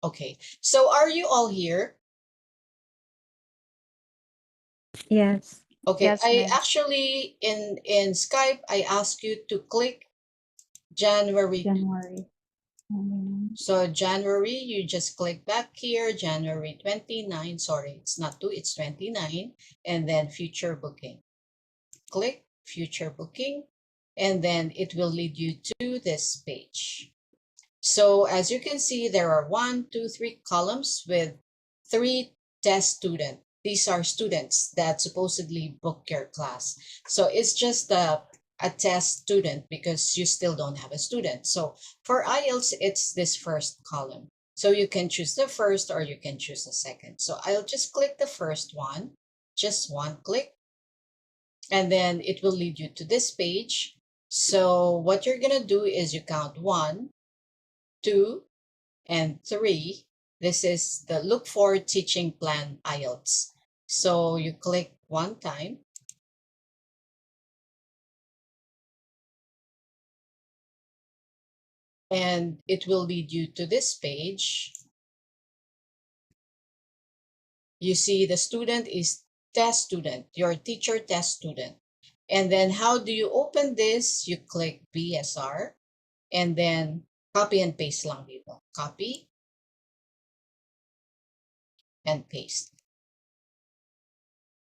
Okay, so are you all here? Yes. Okay, Yes, I ma'am. actually in Skype I ask you to click January. January. So January, you just click back here, January 29. Sorry, it's not 2, it's 29. And then future booking. Click future booking, and then it will lead you to this page. So as you can see, there are 1, 2, 3 columns with 3 test students. These are students that supposedly book your class. So it's just a test student because you still don't have a student. So for IELTS, it's this first column. So you can choose the first or you can choose the second. So I'll just click the first one, just one click, and then it will lead you to this page. So what you're going to do is you count 1, 2, and 3. This is the look for teaching plan IELTS. So you click one time. And it will lead you to this page. You see the student is test student, your teacher test student. And then how do you open this? You click BSR and then copy and paste lang dito. Copy and paste.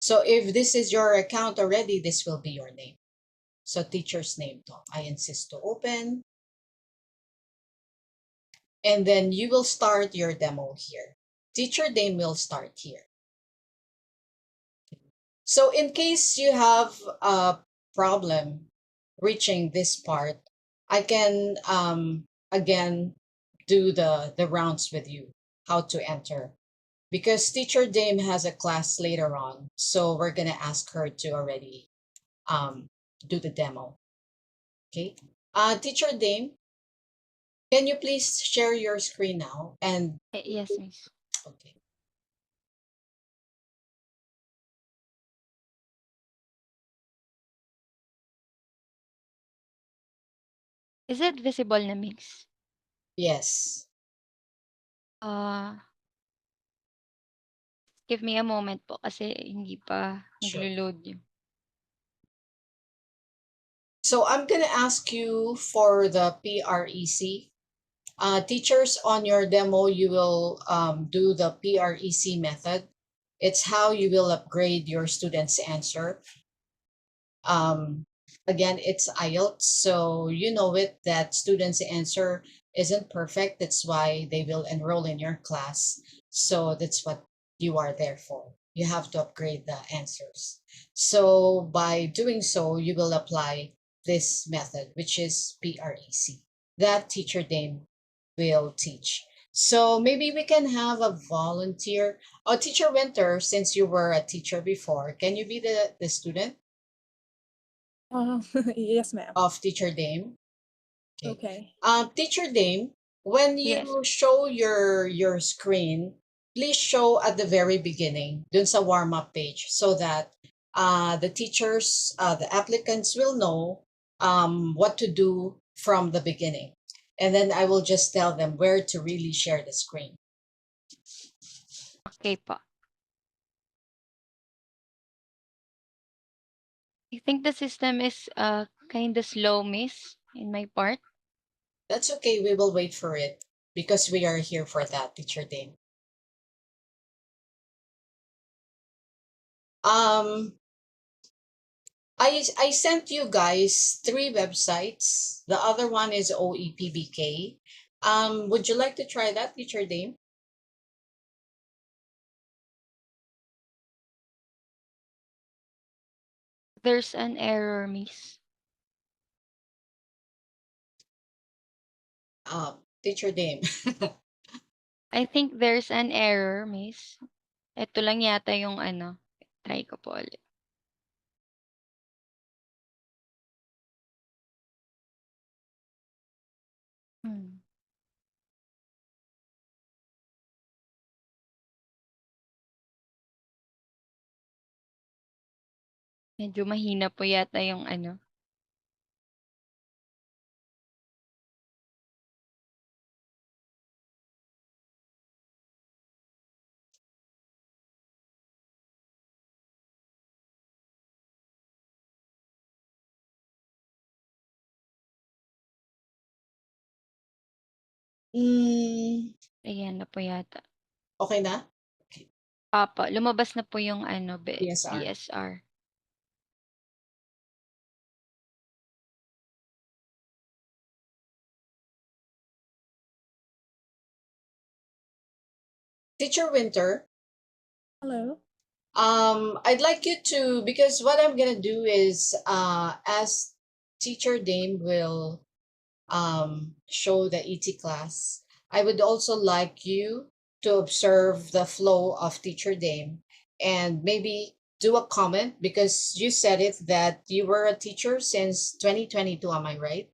So if this is your account already, this will be your name. So teacher's name to. I insist to open. And then you will start your demo here. Teacher name will start here. So in case you have a problem reaching this part, I can again do the rounds with you, how to enter. Because Teacher Dame has a class later on, so we're gonna ask her to already do the demo. Okay. Teacher Dame, can you please share your screen now? And Yes, miss. okay. Is it visible na, miss? Yes. Give me a moment po kasi hindi pa Sure. naglo-load yun. So I'm gonna ask you for the PREC. Teachers, on your demo, you will do the PREC method. It's how you will upgrade your students' answer. Um, Again, it's IELTS, so you know it that students' answer isn't perfect. That's why they will enroll in your class. So that's what you are there for. You have to upgrade the answers. So by doing so, you will apply this method, which is PREC. That Teacher Dame will teach. So maybe we can have a volunteer. Oh, Teacher Winter, since you were a teacher before, can you be the student Yes, ma'am. of Teacher Dame? Okay. Teacher Dame, when Yes. you show your screen, please show at the very beginning, dun sa warm-up page, so that the teachers, the applicants will know what to do from the beginning. And then I will just tell them where to really share the screen. Okay po. I think the system is kind of slow, miss, in my part. That's okay. We will wait for it because we are here for that, Teacher Dame. Um, I sent you guys 3 websites. The other one is OEPBK. Would you like to try that, Teacher Dame? There's an error, miss. Teacher Dame. I think there's an error, miss. Ito lang yata yung ano. Try ko po ulit. Hmm. Medyo mahina po yata yung ano. Ayan na po yata. Okay na? Opo, lumabas na po yung BSR. BSR. Teacher Winter, Hello. I'd like you to, because what I'm gonna do is, as Teacher Dame will show the ET class, I would also like you to observe the flow of Teacher Dame and maybe do a comment because you said it that you were a teacher since 2022, am I right?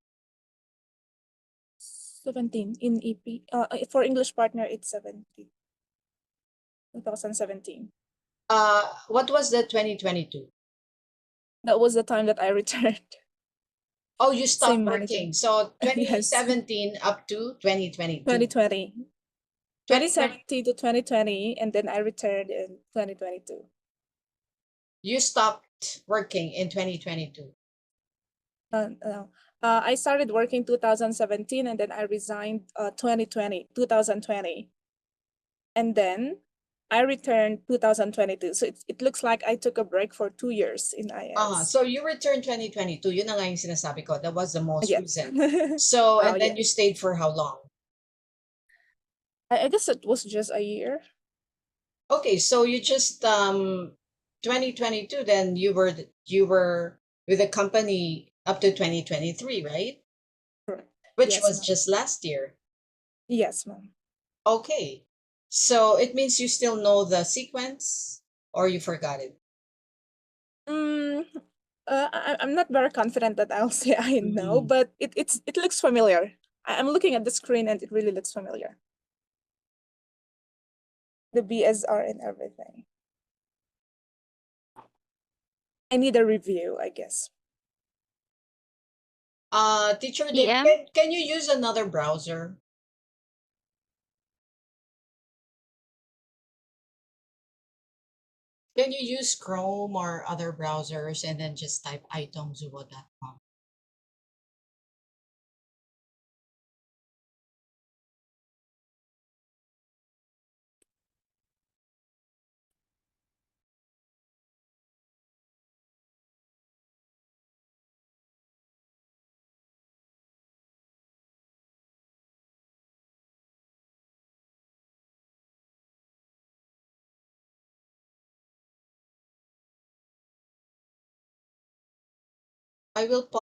17 in EP. For English partner, it's 17. 2017. What was the 2022? That was the time that I returned. Oh, you stopped Same manager. working. So Yes. 2017 up to 2022. 2020. 2020, 2017 to 2020, and then I returned in 2022. you stopped working in 2022. No. I started working 2017, and then I resigned 2020. And then I returned 2022. So it looks like I took a break for 2 years in IELTS. So you returned 2022. Yun na nga yung sinasabi ko. That was the most Yes. recent. So, and then yeah. you stayed for how long? I guess it was just a year. Okay, so you just 2022, then you were with the company up to 2023, right? Correct. Which Yes, was ma'am. just last year. Yes, ma'am. Okay. So it means you still know the sequence or you forgot it? I'm not very confident that I'll say I know, Mhm. but it looks familiar. I'm looking at the screen and it really looks familiar. The BSR and everything. I need a review, I guess. Teacher Dave, PM? can you use another browser? Can you use Chrome or other browsers and then just type itemzubo.com? I will pause.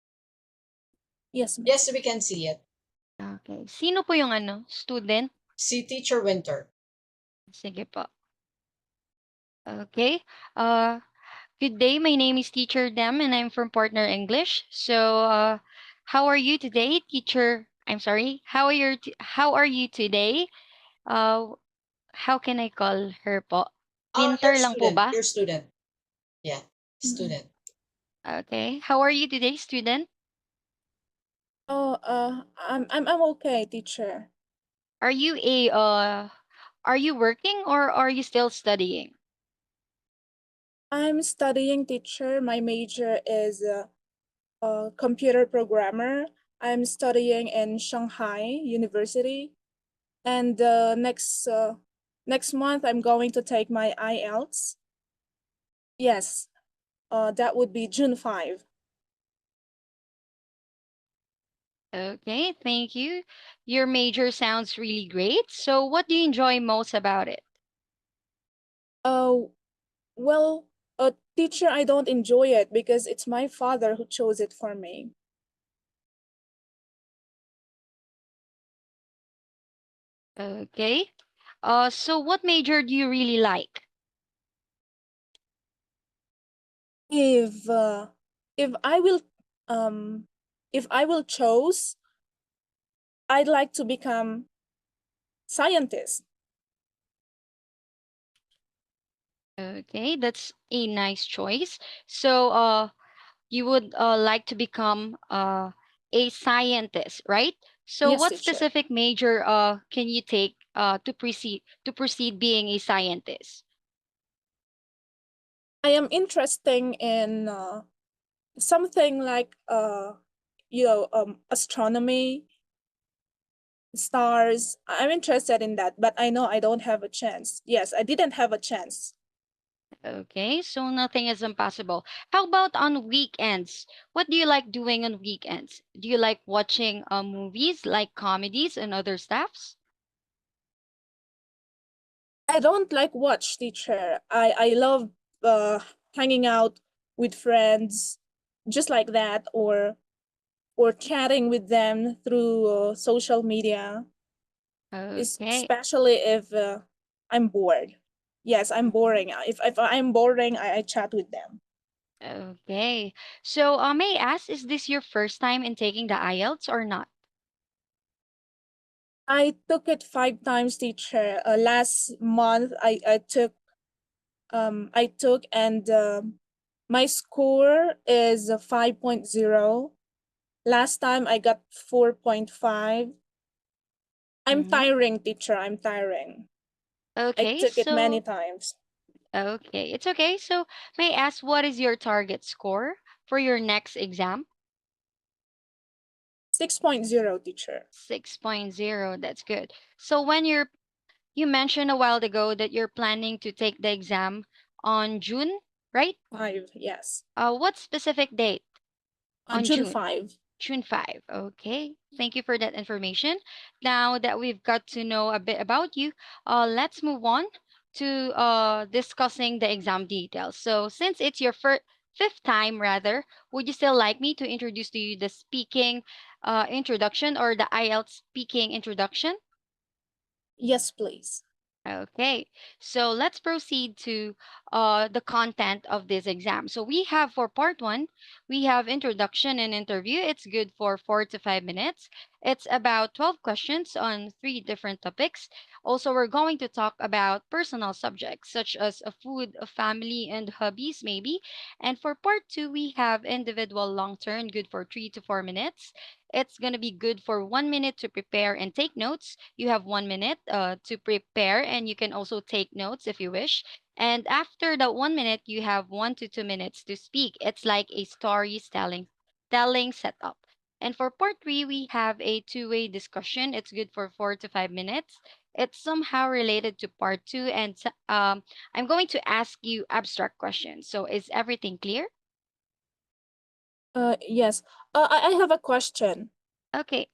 Yes, ma'am. Yes, we can see it. Okay. Sino po yung student? See Teacher Winter. Sige po. Okay. Good day. My name is Teacher Dem, and I'm from Partner English. So, how are you today, teacher? I'm sorry. How are you today? How can I call her po? Your Winter lang po student. ba? Your student. Yeah, Mhm. student. Okay. How are you today, student? Oh, I'm okay, teacher. Are you are you working or are you still studying? I'm studying, teacher. My major is a computer programmer. I'm studying in Shanghai University, and next month I'm going to take my IELTS. Yes, that would be June 5. Okay, thank you. Your major sounds really great. So, what do you enjoy most about it? Well, teacher, I don't enjoy it because it's my father who chose it for me. Okay. So what major do you really like? If uh, if I will um if I will choose, I'd like to become scientist. Okay, that's a nice choice. So, you would like to become a scientist, right? So, Yes, what teacher. specific major can you take to proceed being a scientist? I am interested in something like astronomy, stars. I'm interested in that, but I know I don't have a chance. Yes, I didn't have a chance. Okay, so nothing is impossible. How about on weekends? What do you like doing on weekends? Do you like watching movies like comedies and other stuffs? I don't like watch, teacher. I love uh hanging out with friends, just like that, or chatting with them through social media, Okay. especially if I'm bored. Yes, I'm boring. If I'm boring, I chat with them. Okay. So, may I ask, is this your first time in taking the IELTS or not? I took it 5 times, teacher. Last month, I took, and my score is 5.0. Last time I got 4.5. I'm Mm-hmm. tiring, teacher. I'm tiring. I Okay, took it many so times. okay, it's okay. So, may I ask, what is your target score for your next exam? 6.0, teacher. 6.0. That's good. So, you mentioned a while ago that you're planning to take the exam on June, right? 5, yes. What specific date on June June? 5. June 5. Okay. Thank you for that information. Now that we've got to know a bit about you, let's move on to discussing the exam details. So, since it's your fifth time, rather, would you still like me to introduce to you the speaking introduction or the IELTS speaking introduction? Yes, please. Okay, so let's proceed to the content of this exam. So we have for part one, we have introduction and interview. It's good for 4 to 5 minutes. It's about 12 questions on three different topics. Also, we're going to talk about personal subjects such as a food, a family, and hobbies, maybe. And for part two, we have individual long term, good for 3 to 4 minutes. It's going to be good for 1 minute to prepare and take notes. You have 1 minute to prepare, and you can also take notes if you wish. And after the 1 minute, you have 1 to 2 minutes to speak. It's like a story telling setup. And for part three, we have a two-way discussion. It's good for 4 to 5 minutes. It's somehow related to part two, and I'm going to ask you abstract questions. So is everything clear? Yes. I have a question. Okay.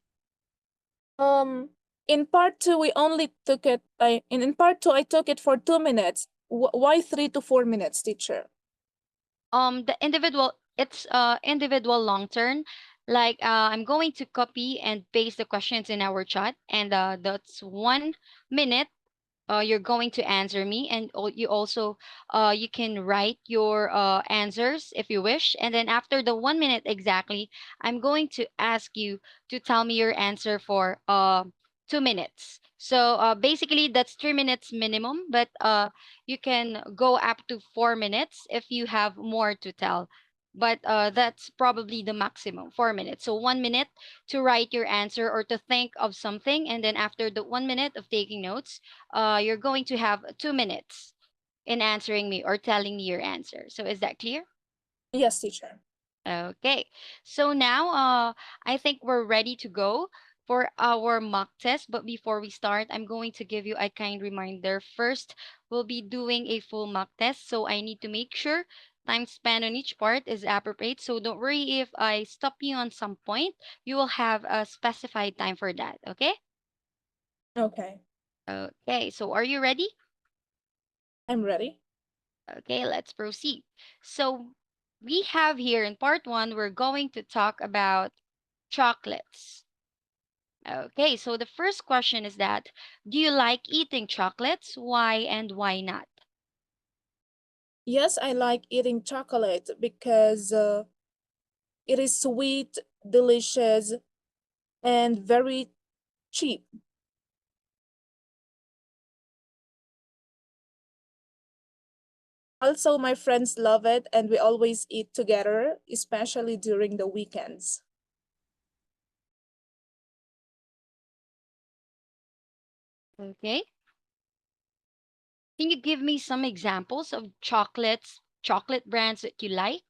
In part two, we only took it. In part two, I took it for 2 minutes. Why 3 to 4 minutes, teacher? The individual, it's individual long term. Like I'm going to copy and paste the questions in our chat, and that's 1 minute you're going to answer me, and you also you can write your answers if you wish, and then after the 1 minute exactly, I'm going to ask you to tell me your answer for 2 minutes. So basically that's 3 minutes minimum, but you can go up to 4 minutes if you have more to tell, but that's probably the maximum 4 minutes. So 1 minute to write your answer or to think of something, and then after the 1 minute of taking notes, you're going to have 2 minutes in answering me or telling me your answer. So is that clear? Yes, teacher. Okay. So now I think we're ready to go for our mock test. But before we start, I'm going to give you a kind reminder. First, we'll be doing a full mock test. So I need to make sure time spent on each part is appropriate. So don't worry if I stop you on some point. You will have a specified time for that. Okay? Okay, Okay. So are you ready? I'm ready. Okay, let's proceed. So, we have here in part one, we're going to talk about chocolates. Okay, so the first question is that do you like eating chocolates? Why and why not? Yes, I like eating chocolate because it is sweet, delicious, and very cheap. Also, my friends love it, and we always eat together, especially during the weekends. Okay, can you give me some examples of chocolate brands that you like?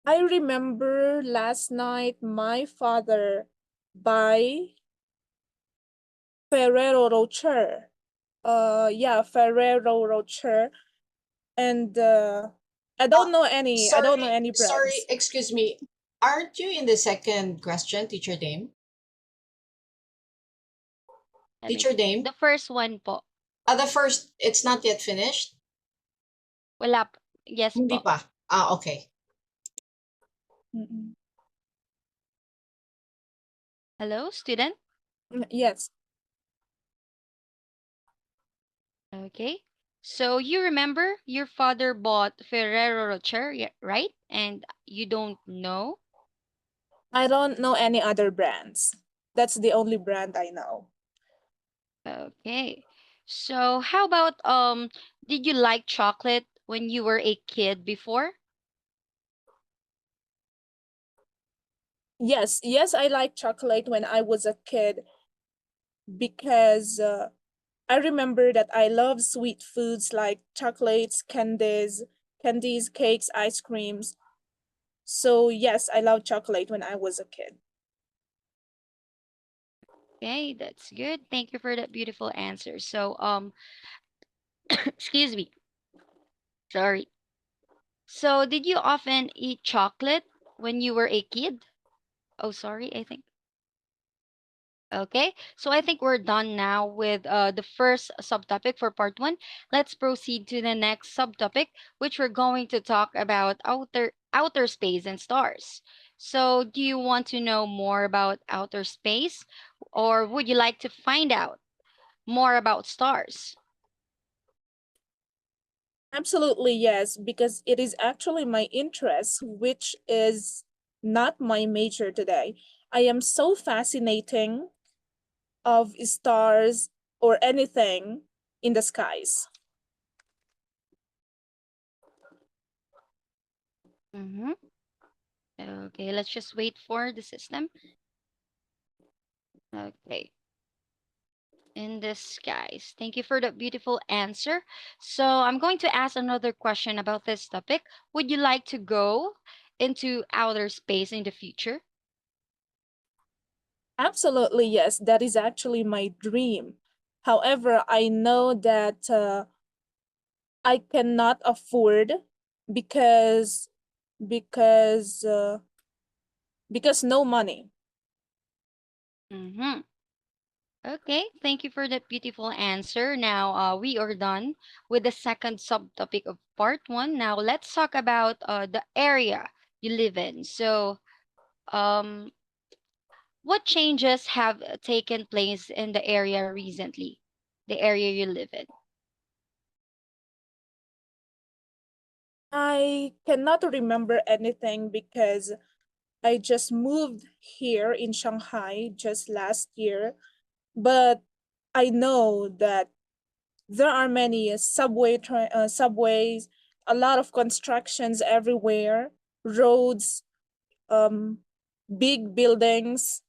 I remember last night my father buy Ferrero Rocher. Yeah, Ferrero Rocher, and Uh, I don't know any sorry, brands. excuse me. Aren't you in the second question, Teacher Dame? Let me Teacher check. Dame? The first one po. The first, it's not yet finished? Wala po. Yes Hindi po. pa. Okay. Mm-mm. Hello, student? Yes, Okay. So you remember your father bought Ferrero Rocher, right? And you don't know? I don't know any other brands. That's the only brand I know. Okay. So how about did you like chocolate when you were a kid before? Yes, yes, I like chocolate when I was a kid because I remember that I love sweet foods like chocolates, candies, cakes, ice creams. So yes, I love chocolate when I was a kid. Okay, that's good. Thank you for that beautiful answer. So excuse me. Sorry. So did you often eat chocolate when you were a kid? Oh, sorry, I think. Okay, so I think we're done now with the first subtopic for part one. Let's proceed to the next subtopic, which we're going to talk about outer space and stars. So, do you want to know more about outer space, or would you like to find out more about stars? Absolutely yes, because it is actually my interest, which is not my major today. I am so fascinating of stars or anything in the skies. Mm-hmm. Okay, let's just wait for the system. Okay. In the skies. Thank you for that beautiful answer. So, I'm going to ask another question about this topic. Would you like to go into outer space in the future? Absolutely yes, that is actually my dream. However, I know that I cannot afford because because uh, because no money. Mm-hmm. Okay, thank you for that beautiful answer. Now, we are done with the second subtopic of part one. Now, let's talk about the area you live in. So, um, what changes have taken place in the area recently? The area you live in. I cannot remember anything because I just moved here in Shanghai just last year, but I know that there are many subways, a lot of constructions everywhere, roads, um, big buildings,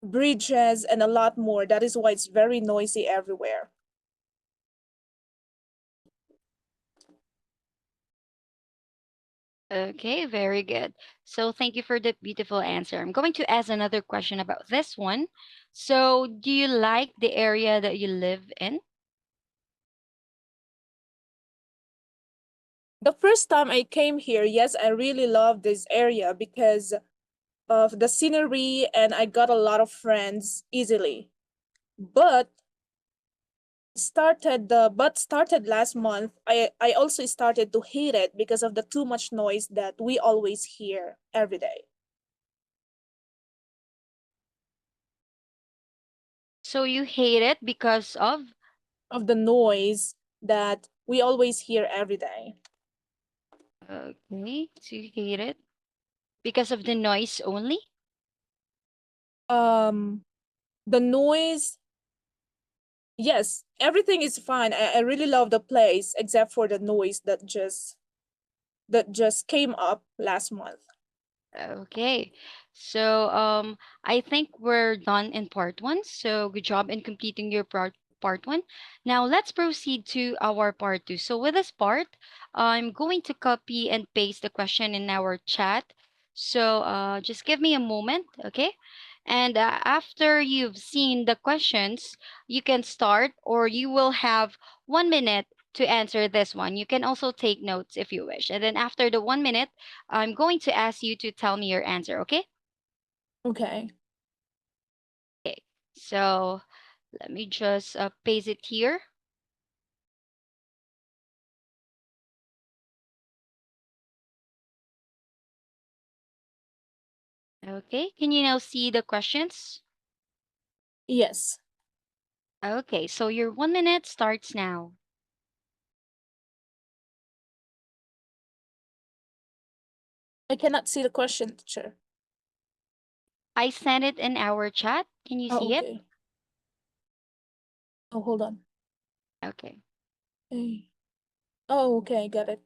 bridges, and a lot more. That is why it's very noisy everywhere. Okay, very good. So thank you for the beautiful answer. I'm going to ask another question about this one. So, do you like the area that you live in? The first time I came here, yes, I really love this area because of the scenery and I got a lot of friends easily. But started last month, I also started to hate it because of the too much noise that we always hear every day. So you hate it because of? Of the noise that we always hear every day. Okay, so you hate it because of the noise only? Um the noise, yes, everything is fine. I really love the place except for the noise that just came up last month. Okay. So I think we're done in part one. So good job in completing your part one. Now let's proceed to our part two. So with this part, I'm going to copy and paste the question in our chat. So just give me a moment, okay? And after you've seen the questions, you can start, or you will have 1 minute to answer this one. You can also take notes if you wish. And then after the 1 minute, I'm going to ask you to tell me your answer, okay? Okay. Okay. So let me just paste it here. Okay. Can you now see the questions? Yes. Okay. So your 1 minute starts now. I cannot see the question, teacher. I sent it in our chat. Can you Oh, see it? okay. Oh, hold on. Okay. Hey. Oh, okay, got it.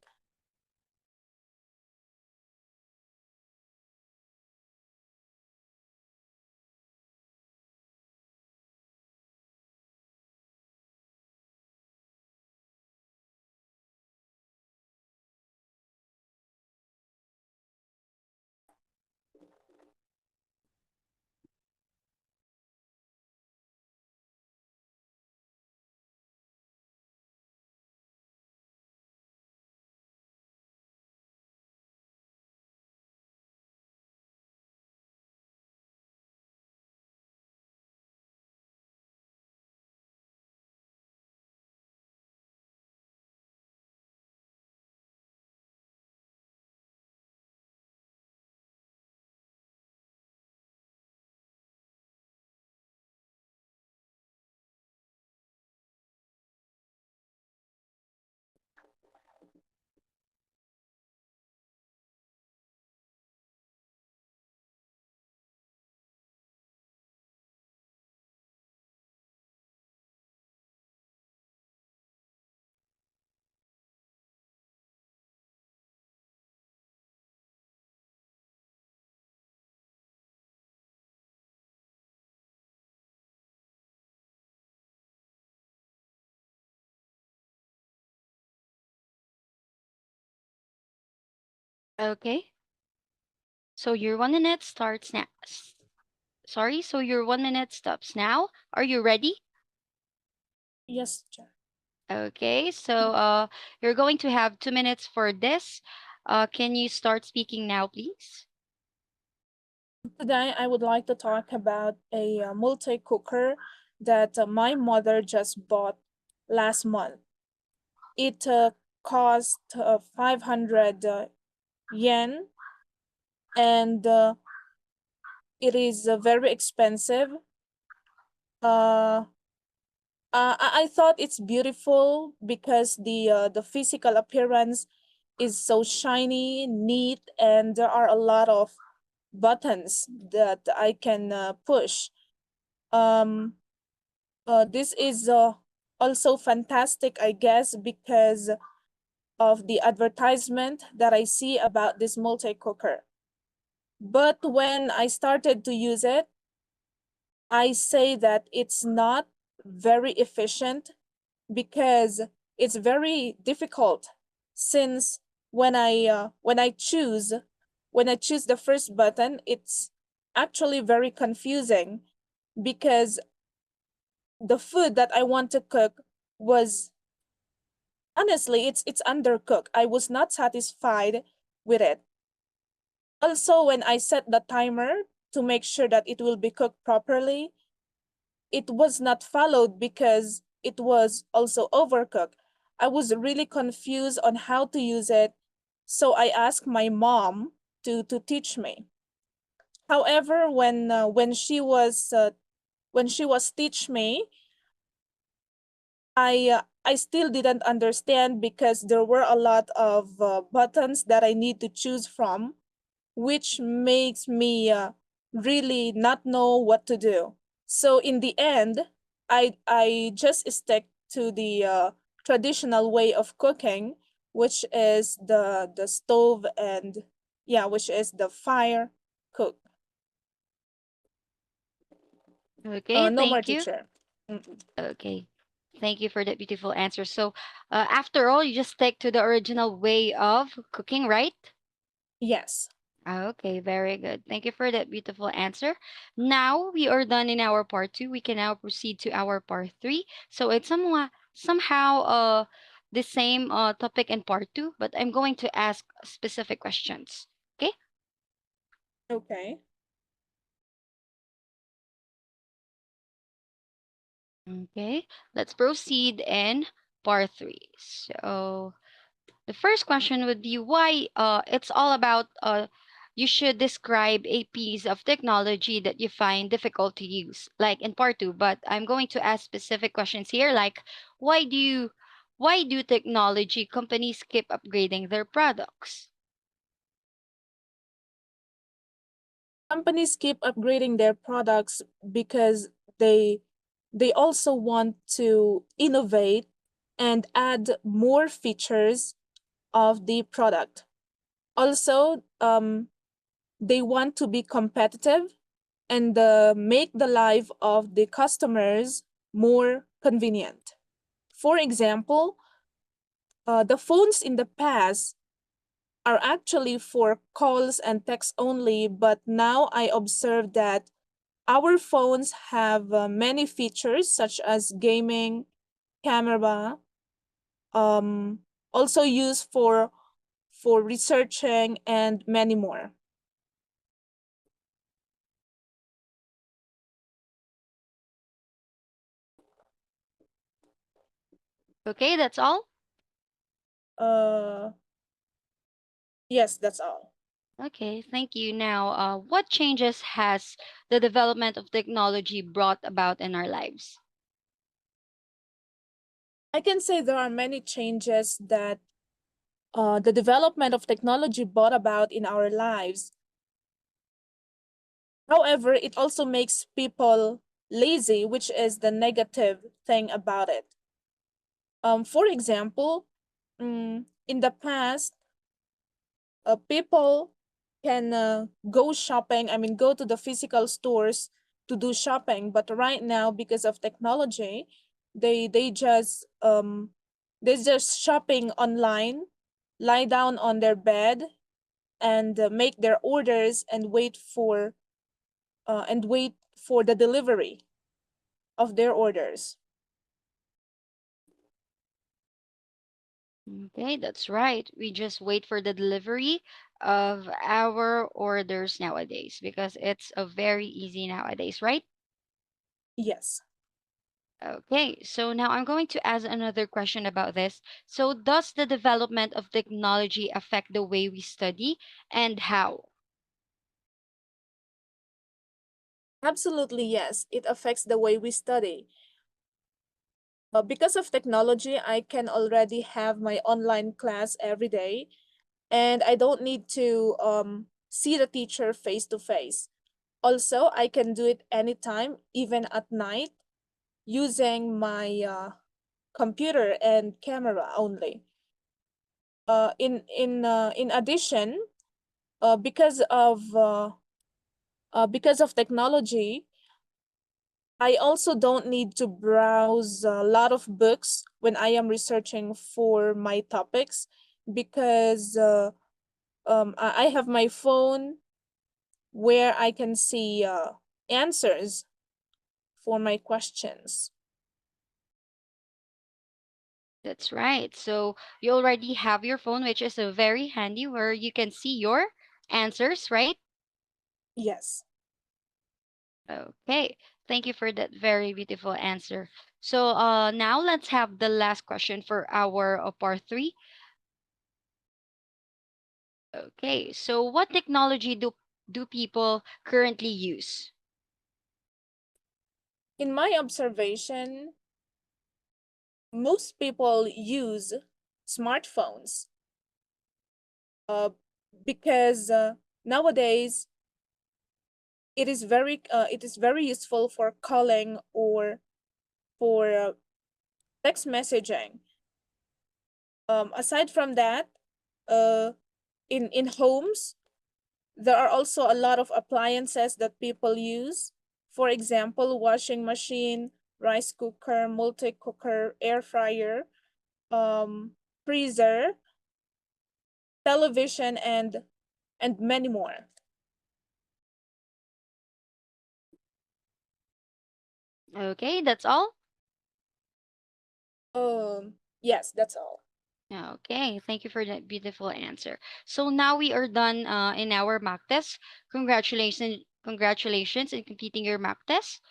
Okay. So your 1 minute starts now. Sorry. So your 1 minute stops now. Are you ready? Yes, teacher. Okay. So you're going to have 2 minutes for this. Can you start speaking now, please? Today, I would like to talk about a multi-cooker that my mother just bought last month. It cost 500 yen, and it is very expensive. Uh, I thought it's beautiful because the physical appearance is so shiny, neat, and there are a lot of buttons that I can push. Um, this is also fantastic, I guess, because of the advertisement that I see about this multi-cooker. But when I started to use it, I say that it's not very efficient because it's very difficult since when I choose the first button, it's actually very confusing because the food that I want to cook was honestly it's undercooked. I was not satisfied with it. Also, when I set the timer to make sure that it will be cooked properly, it was not followed because it was also overcooked. I was really confused on how to use it, so I asked my mom to teach me. However, when she was teach me, I still didn't understand because there were a lot of buttons that I need to choose from, which makes me really not know what to do. So in the end, I just stick to the traditional way of cooking, which is the stove and yeah, which is the fire cook. Okay. No more Thank you. teacher. Mm-mm. Okay. Thank you for that beautiful answer. So, after all, you just stick to the original way of cooking, right? Yes. Okay, very good. Thank you for that beautiful answer. Now we are done in our part two. We can now proceed to our part three. So it's somehow the same topic in part two, but I'm going to ask specific questions. Okay? Okay. Okay. Let's proceed in part three. So the first question would be why it's all about you should describe a piece of technology that you find difficult to use, like in part two, but I'm going to ask specific questions here, like why do you why do technology companies keep upgrading their products? Companies keep upgrading their products because they they also want to innovate and add more features of the product. Also, they want to be competitive and make the life of the customers more convenient. For example, the phones in the past are actually for calls and text only, but now I observe that our phones have many features such as gaming, camera, um, also used for researching and many more. Okay, that's all. Uh, yes, that's all. Okay, thank you. Now, what changes has the development of technology brought about in our lives? I can say there are many changes that the development of technology brought about in our lives. However, it also makes people lazy, which is the negative thing about it. For example, in the past, people can go shopping, I mean, go to the physical stores to do shopping. But right now, because of technology, they just they're just shopping online, lie down on their bed, and make their orders and wait for the delivery of their orders. Okay, that's right. We just wait for the delivery of our orders nowadays because it's a very easy nowadays, right? Yes. Okay, so now I'm going to ask another question about this. So, does the development of technology affect the way we study and how? Absolutely, yes. It affects the way we study. Because of technology, I can already have my online class every day, and I don't need to see the teacher face to face. Also, I can do it anytime, even at night, using my computer and camera only. In addition, uh, because of uh, because of technology, I also don't need to browse a lot of books when I am researching for my topics because I have my phone where I can see answers for my questions. That's right. So, you already have your phone, which is a very handy where you can see your answers, right? Yes. Okay. Thank you for that very beautiful answer. So, now let's have the last question for our part three. Okay. So, what technology do people currently use? In my observation, most people use smartphones uh, because nowadays it is very useful for calling or for text messaging. Aside from that, uh, in homes, there are also a lot of appliances that people use. For example, washing machine, rice cooker, multi-cooker, air fryer, freezer, television, and many more. Okay, that's all. Yes, that's all. Okay, thank you for that beautiful answer. So now we are done in our mock test. Congratulations in completing your mock test.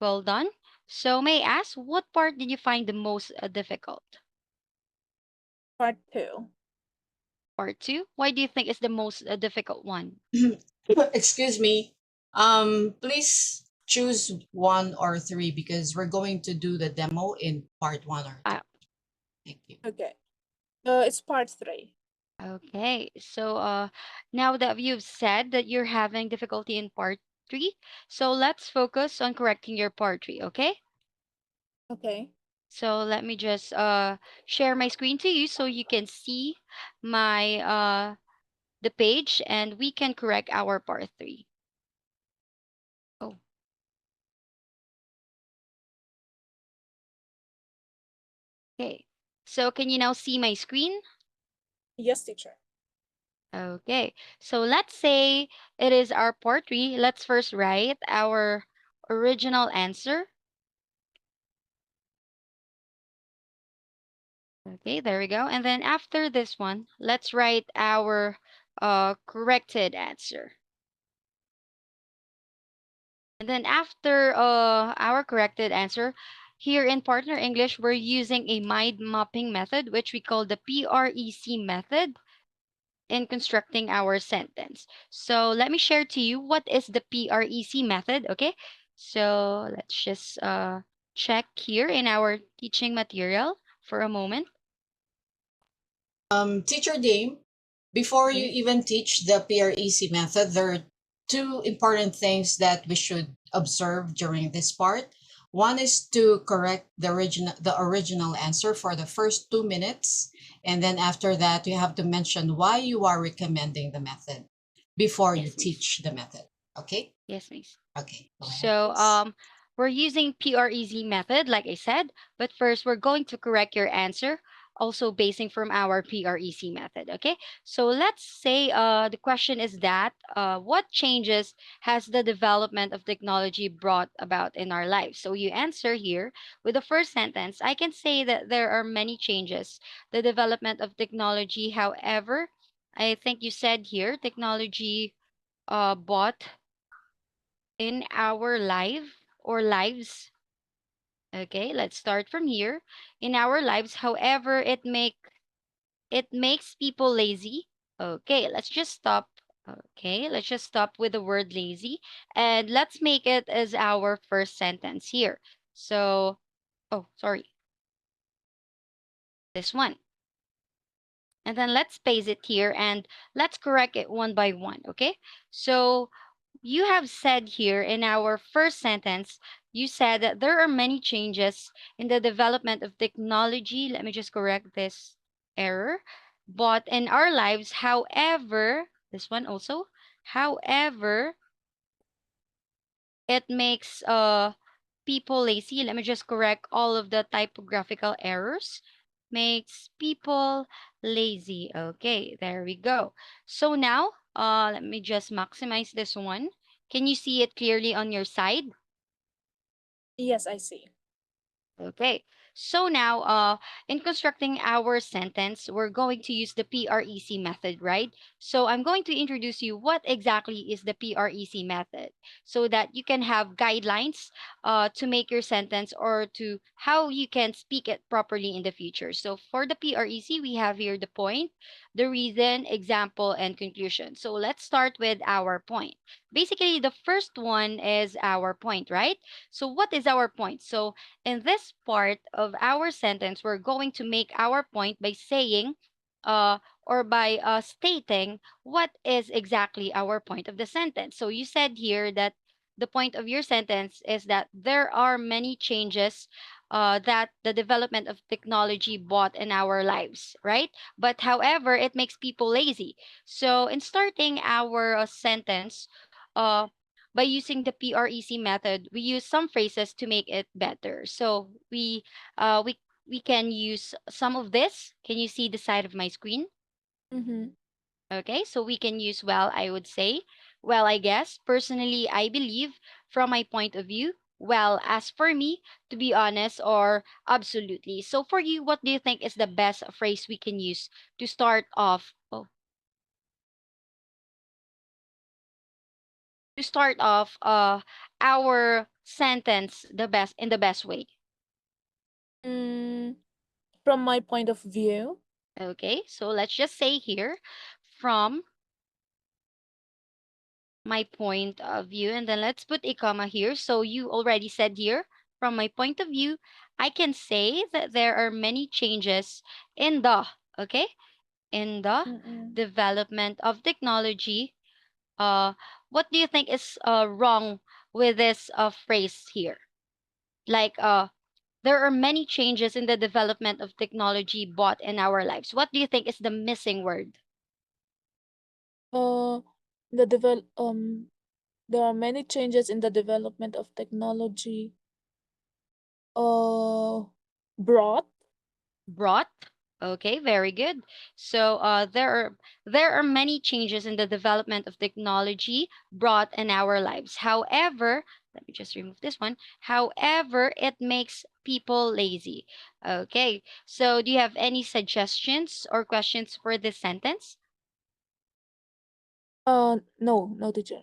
Well done. So may I ask, what part did you find the most difficult? Part 2. Part two? Why do you think is the most difficult one? Excuse me. Please choose one or three because we're going to do the demo in part one or two. Uh, Thank you. Okay. It's part 3. okay, so now that you've said that you're having difficulty in part three, so let's focus on correcting your part three, okay? Okay. So let me just share my screen to you so you can see my the page and we can correct our part three. Oh, okay. So can you now see my screen? Yes, teacher. Okay. So let's say it is our part three. Let's first write our original answer. Okay, there we go. And then after this one, let's write our corrected answer. And then after our corrected answer, here in Partner English, we're using a mind mapping method, which we call the PREC method in constructing our sentence. So let me share to you what is the PREC method, okay? So let's just check here in our teaching material for a moment. Teacher Dame, before you Yes. even teach the PREC method, there are two important things that we should observe during this part. One is to correct the original answer for the first 2 minutes, and then after that, you have to mention why you are recommending the method before you Yes, miss. teach the method. Okay? Yes, miss. Okay, go ahead, So please. we're using PREZ method, like I said, but first we're going to correct your answer, also basing from our PREC method. Okay. So let's say the question is that what changes has the development of technology brought about in our lives? So you answer here with the first sentence. I can say that there are many changes. The development of technology, however, I think you said here technology bought in our life or lives. Okay, let's start from here. In our lives, however, it makes people lazy. Okay, let's just stop. Okay, let's just stop with the word lazy and let's make it as our first sentence here. So, oh, sorry, this one. And then let's paste it here and let's correct it one by one. Okay, so you have said here in our first sentence, you said that there are many changes in the development of technology. Let me just correct this error. But in our lives, however, this one also, however, it makes people lazy. Let me just correct all of the typographical errors. Makes people lazy. Okay, there we go. So now, let me just maximize this one. Can you see it clearly on your side? Yes, I see. Okay. So now, in constructing our sentence, we're going to use the PREC method, right? So I'm going to introduce you what exactly is the PREC method so that you can have guidelines to make your sentence or to how you can speak it properly in the future. So for the PREC, we have here the point, the reason, example, and conclusion. So let's start with our point. Basically, the first one is our point, right? So what is our point? So in this part of our sentence, we're going to make our point by saying or by stating what is exactly our point of the sentence. So you said here that the point of your sentence is that there are many changes that the development of technology brought in our lives, right? But however, it makes people lazy. So in starting our sentence, uh, by using the PREC method, we use some phrases to make it better. So we can use some of this. Can you see the side of my screen? Mm-hmm. Okay, so we can use well, I would say. Well, I guess. Personally, I believe, from my point of view. Well, as for me, to be honest, or absolutely. So for you, what do you think is the best phrase we can use to start off? Oh, to start off our sentence the best in the best way. Mm, from my point of view, Okay, so let's just say here, from my point of view, and then let's put a comma here. So you already said here, from my point of view, I can say that there are many changes in the, okay, in the mm-mm. development of technology. Uh, what do you think is wrong with this phrase here? Like, there are many changes in the development of technology bought in our lives. What do you think is the missing word? Uh, the devel there are many changes in the development of technology. Uh, brought. Brought. Okay, very good. So there are many changes in the development of technology brought in our lives. However, let me just remove this one. However, it makes people lazy. Okay. So do you have any suggestions or questions for this sentence? No, no, teacher.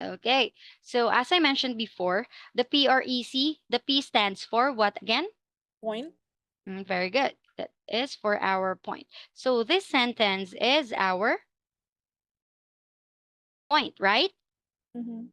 Okay. So as I mentioned before, the PREC, the P stands for what again? Point. Very good. That is for our point. So this sentence is our point, right? Mm-hmm.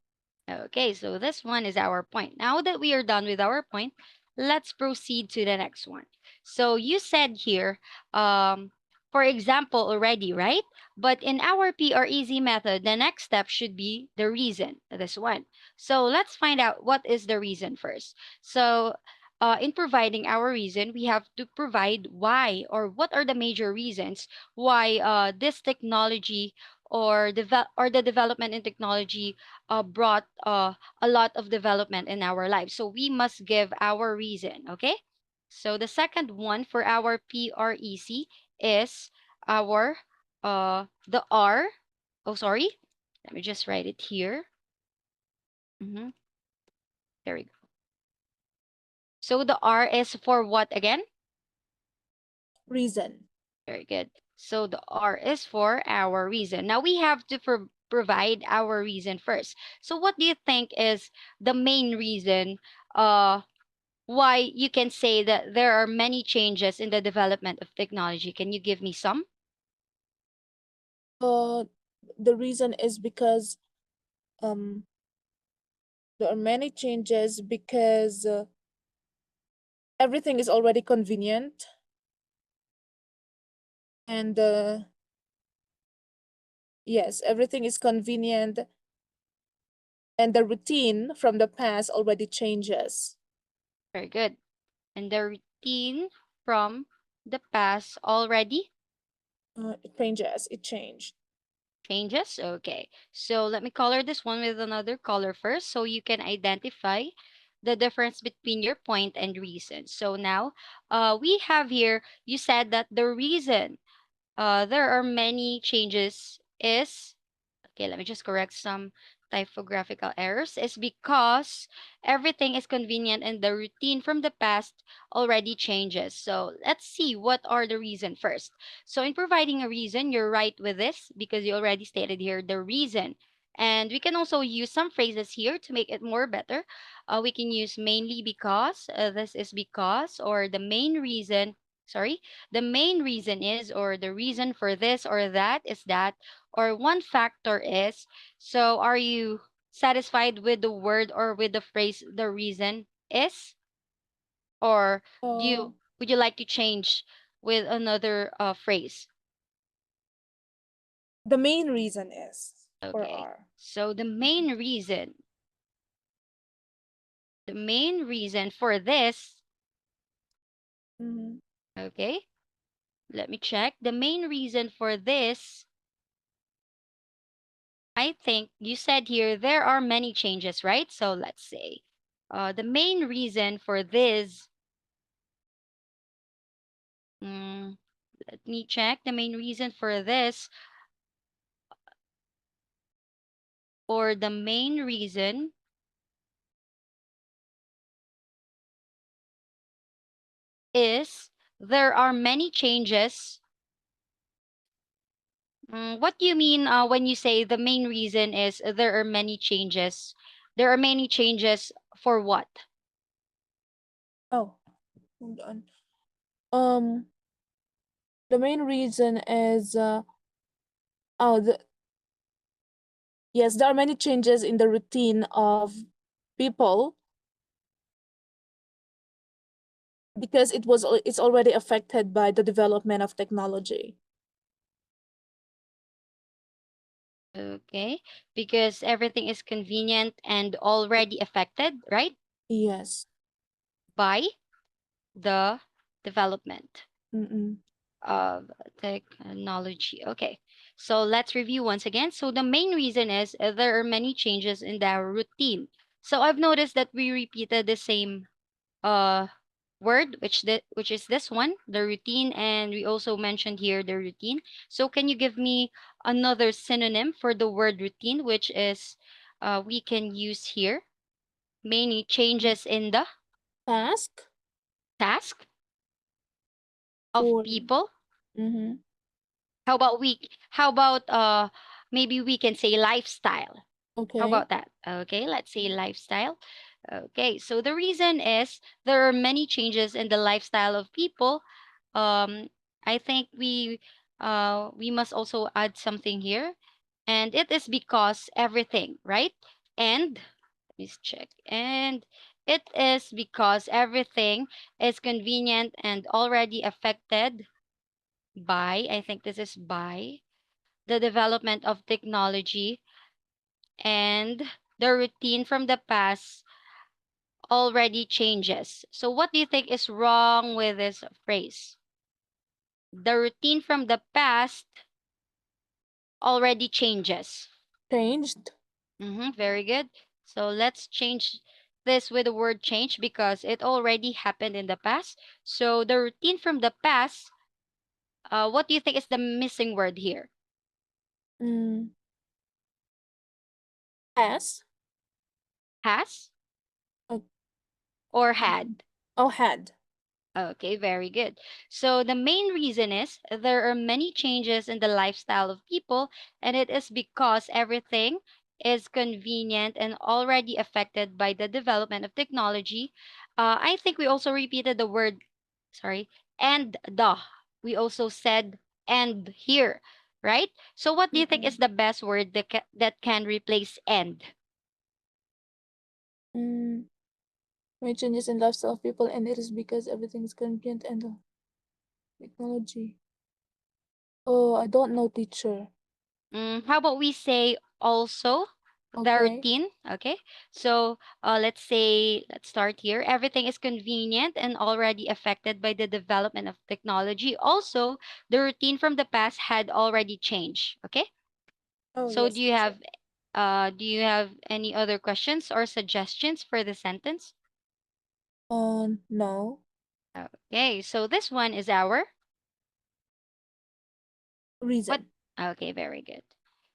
Okay, so this one is our point. Now that we are done with our point, let's proceed to the next one. So you said here, for example, already, right? But in our PREZ method, the next step should be the reason, this one. So let's find out what is the reason first. So in providing our reason, we have to provide why, or what are the major reasons why this technology or the development in technology brought a lot of development in our lives. So we must give our reason, okay? So the second one for our PREC is our the R. Oh, sorry. Let me just write it here. hmm There we go. So the R is for what again? Reason. Very good. So the R is for our reason. Now we have to provide our reason first. So what do you think is the main reason uh why you can say that there are many changes in the development of technology? Can you give me some? Uh, the reason is because um there are many changes because everything is already convenient and yes, everything is convenient and the routine from the past already changes. Very good. And the routine from the past already It changes. It changed. changes. Okay. So let me color this one with another color first so you can identify the difference between your point and reason. So now we have here, you said that the reason there are many changes is, okay, let me just correct some typographical errors, is because everything is convenient and the routine from the past already changes. So let's see what are the reason first. So in providing a reason, you're right with this because you already stated here the reason. And we can also use some phrases here to make it more better. We can use mainly because, this is because, or the main reason, sorry, the main reason is, or the reason for this or that is that, or one factor is. So are you satisfied with the word or with the phrase the reason is? Or do Uh, you would you like to change with another phrase? the main reason is for Okay. R. So the main reason for this, Mm-hmm. okay? Let me check. The main reason for this, I think you said here there are many changes, right? So let's say the main reason for this, mm, let me check. The main reason for this, or the main reason is there are many changes. What do you mean when you say the main reason is there are many changes? There are many changes for what? Oh, hold on. The main reason is oh the yes, there are many changes in the routine of people because it's already affected by the development of technology. Okay, because everything is convenient and already affected, right, Yes. by the development Mm-mm. of technology. Okay, so let's review once again. So the main reason is there are many changes in the routine. So I've noticed that we repeated the same uh word, which is this one, the routine, and we also mentioned here the routine. So can you give me another synonym for the word routine, which is we can use here? Many changes in the Task task of or people. mm-hmm. How about maybe we can say lifestyle. How Okay. about that? Okay, let's say lifestyle. Okay, so the reason is there are many changes in the lifestyle of people. Um, I think we must also add something here, and it is because everything, right? And let me check. And it is because everything is convenient and already affected by, I think this is by the development of technology, and the routine from the past already changes. So, what do you think is wrong with this phrase? The routine from the past already changes. Changed. Very good. So, let's change this with the word change because it already happened in the past. So, the routine from the past, what do you think is the missing word here? Mm. Has. Has Oh, or had? oh, had. Okay, very good. So the main reason is there are many changes in the lifestyle of people, and it is because everything is convenient and already affected by the development of technology. I think we also repeated the word, sorry, and the. We also said and here, right? So what do you think is Mm-mm. the best word that can replace and? Mm. Many changes in lifestyle of people, and it is because everything is convenient and technology. Oh, I don't know, teacher. How about we say also the Okay. routine? Okay. So let's start here. Everything is convenient and already affected by the development of technology. Also, the routine from the past had already changed. Okay. Oh, So yes, teacher. do you have any other questions or suggestions for the sentence? No. Okay. So this one is our what? Reason. Okay, very good.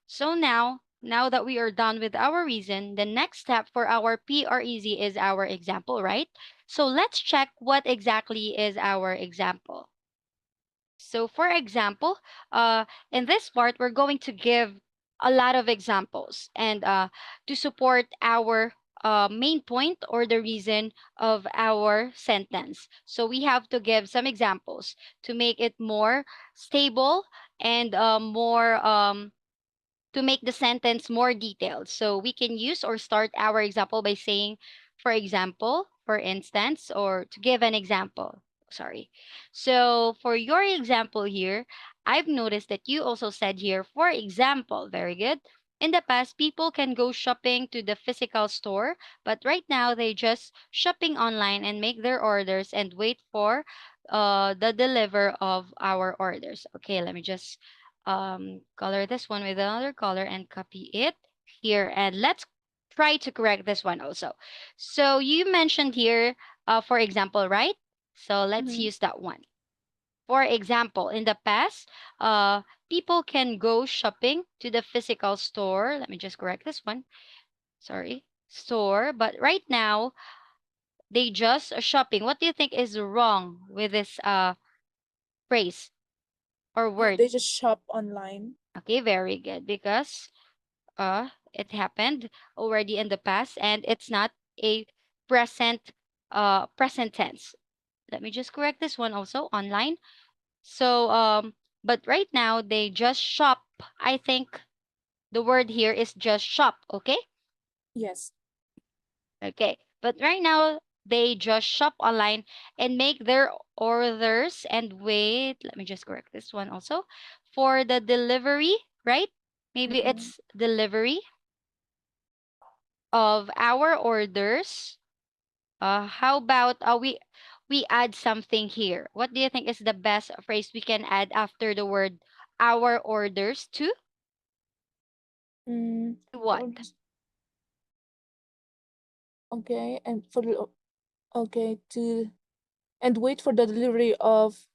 So now that we are done with our reason, the next step for our PREZ is our example, right? So let's check what exactly is our example. So for example, in this part, we're going to give a lot of examples and to support our main point or the reason of our sentence. So we have to give some examples to make it more stable and more to make the sentence more detailed. So we can use or start our example by saying, for example, for instance, or to give an example. Sorry. So for your example here, I've noticed that you also said here, for example, very good. In the past, people can go shopping to the physical store, but right now they just shopping online and make their orders and wait for the deliver of our orders. Okay, let me just color this one with another color and copy it here. And let's try to correct this one also. So you mentioned here, for example, right? So let's Mhm. use that one. For example, in the past, people can go shopping to the physical store. Let me just correct this one. Sorry, store. But right now, they just are shopping. What do you think is wrong with this phrase or word? They just shop online. Okay, very good. Because it happened already in the past and it's not a present present tense. Let me just correct this one also online. So but right now they just shop. I think the word here is just shop, okay? Yes. Okay. But right now they just shop online and make their orders and wait, let me just correct this one also. For the delivery, right? Maybe Mm-mm. it's delivery of our orders. How about we add something here? What do you think is the best phrase we can add after the word our orders to? Mm, What? orders. Okay, and for the okay to and wait for the delivery of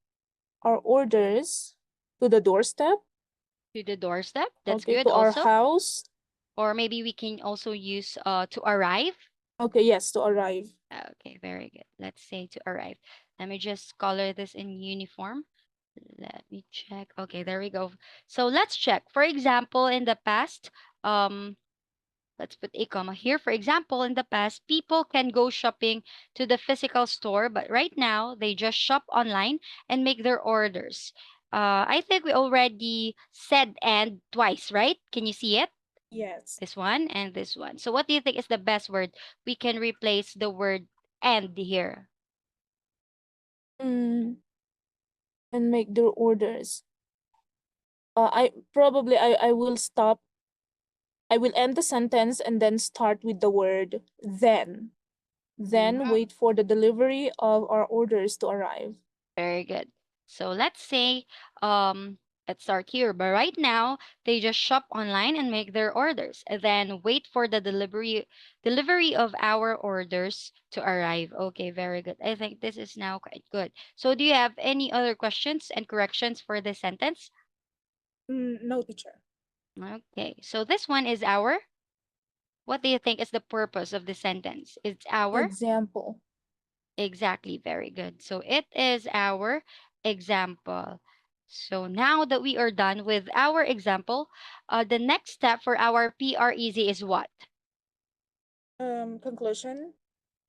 our orders to the doorstep. To the doorstep. That's Okay, good to our also. house. Or maybe we can also use to arrive. Okay, yes, to arrive. Okay, very good. Let's say to arrive. Let me just color this in uniform. Let me check. Okay, there we go. So let's check. For example, in the past, um, let's put a comma here. For example, in the past, people can go shopping to the physical store, but right now they just shop online and make their orders. I think we already said and twice, right? Can you see it? Yes. This one and this one. So what do you think is the best word? We can replace the word and here. Mm, and make their orders. I will stop. I will end the sentence and then start with the word then. Then Mhm. wait for the delivery of our orders to arrive. Very good. So let's say, um, let's start here. But right now, they just shop online and make their orders, and then wait for the delivery of our orders to arrive. Okay, very good. I think this is now quite good. So do you have any other questions and corrections for this sentence? No, teacher. Okay, so this one is our. What do you think is the purpose of the sentence? It's our. Example. Exactly, very good. So it is our example. So now that we are done with our example, the next step for our PR Easy is what? Conclusion.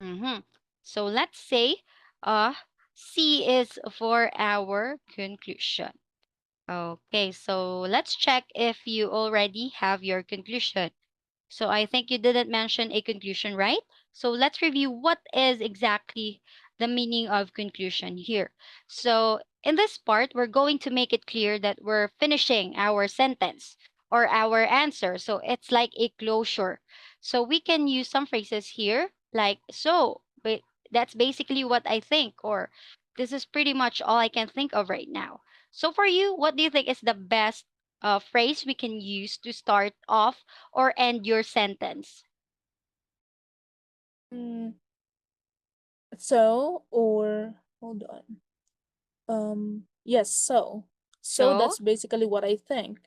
Mm-hmm. So let's say uh, C is for our conclusion. Okay, so let's check if you already have your conclusion. So I think you didn't mention a conclusion, right? So let's review what is exactly the meaning of conclusion here. So in this part, we're going to make it clear that we're finishing our sentence or our answer. So it's like a closure. So we can use some phrases here like so, but that's basically what I think, or this is pretty much all I can think of right now. So for you, what do you think is the best phrase we can use to start off or end your sentence? Mm, so or hold on. Yes, so. So So, that's basically what I think.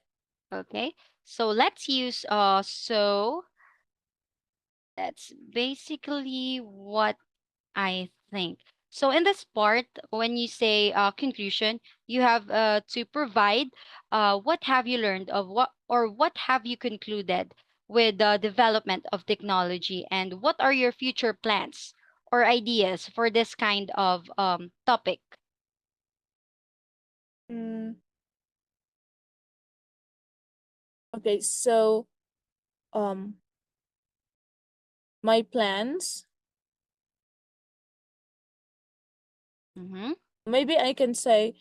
okay. So let's use so that's basically what I think. So in this part, when you say conclusion, you have to provide what have you learned of what or what have you concluded with the development of technology and what are your future plans or ideas for this kind of topic. Mm, okay, so um my plans, Mm-hmm. maybe I can say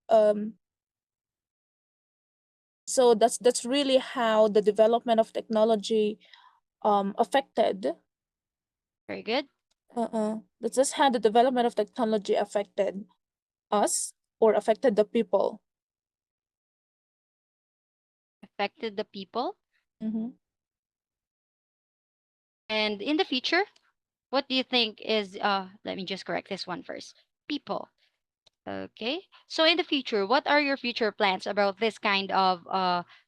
um so that's really how the development of technology affected Very good. that's just how the development of technology affected us or affected the people. affected the people? Mm-hmm. And in the future, what do you think is let me just correct this one first. People. Okay. So in the future, what are your future plans about this kind of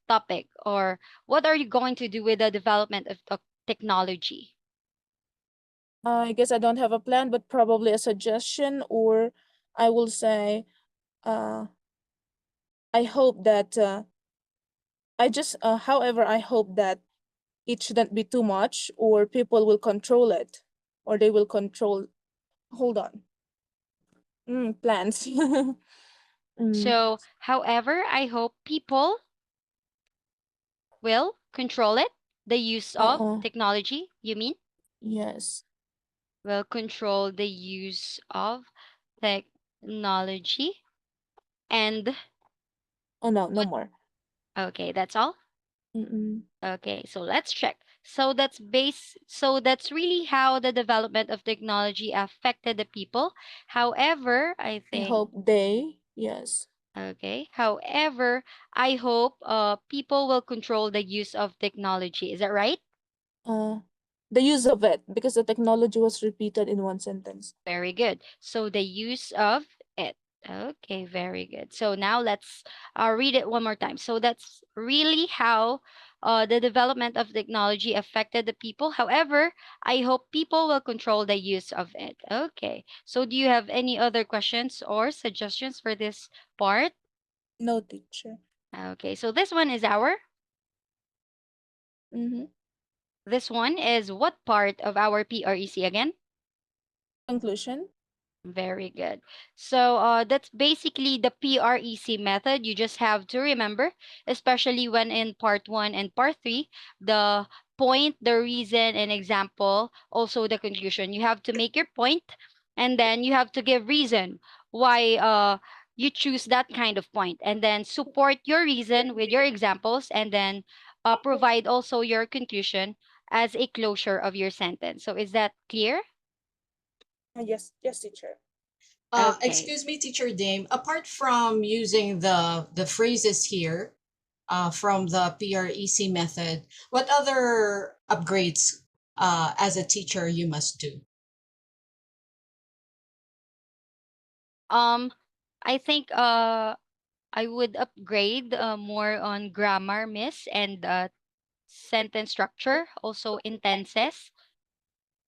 topic, or what are you going to do with the development of technology? I guess I don't have a plan, but probably a suggestion, or I will say, uh, I hope that however, I hope that it shouldn't be too much, or people will control it, or they will control. Hold on. Plans. mm, So, however, I hope people will control it, the use of uh-uh. technology, you mean? Yes. Will control the use of technology. And Oh no, no what? more. Okay, that's all. Mm-mm. Okay, so let's check. So that's really how the development of technology affected the people. However, I I think hope they, yes, okay. However, I hope people will control the use of technology. Is that right? uh, the use of it, because the technology was repeated in one sentence. Very good. So the use of it. Okay, very good. So now let's read it one more time. So that's really how the development of technology affected the people. However, I hope people will control the use of it. Okay. So do you have any other questions or suggestions for this part? No, teacher. Okay. So this one is our. Mm-hmm. This one is what part of our PREC again? Conclusion. Very good. So that's basically the PREC method. You just have to remember, especially when in part one and part three, the point, the reason, and example, also the conclusion. You have to make your point, and then you have to give reason why you choose that kind of point, and then support your reason with your examples, and then provide also your conclusion as a closure of your sentence. So is that clear? Yes, yes, teacher. Okay. Excuse me, Teacher Dame. Apart from using the phrases here from the PREC method, what other upgrades as a teacher you must do? Um, I think I would upgrade more on grammar, miss, and sentence structure, also in tenses.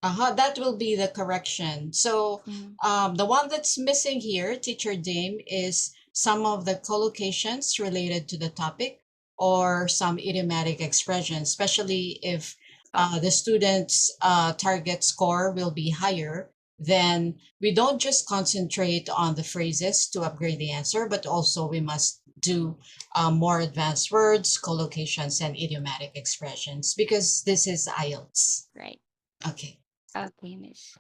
Uh-huh, that will be the correction. So Mhm. the one that's missing here, Teacher Dame, is some of the collocations related to the topic or some idiomatic expressions, especially if Oh, the student's target score will be higher. Then we don't just concentrate on the phrases to upgrade the answer, but also we must do more advanced words, collocations, and idiomatic expressions because this is IELTS. right. Okay. Okay, miss.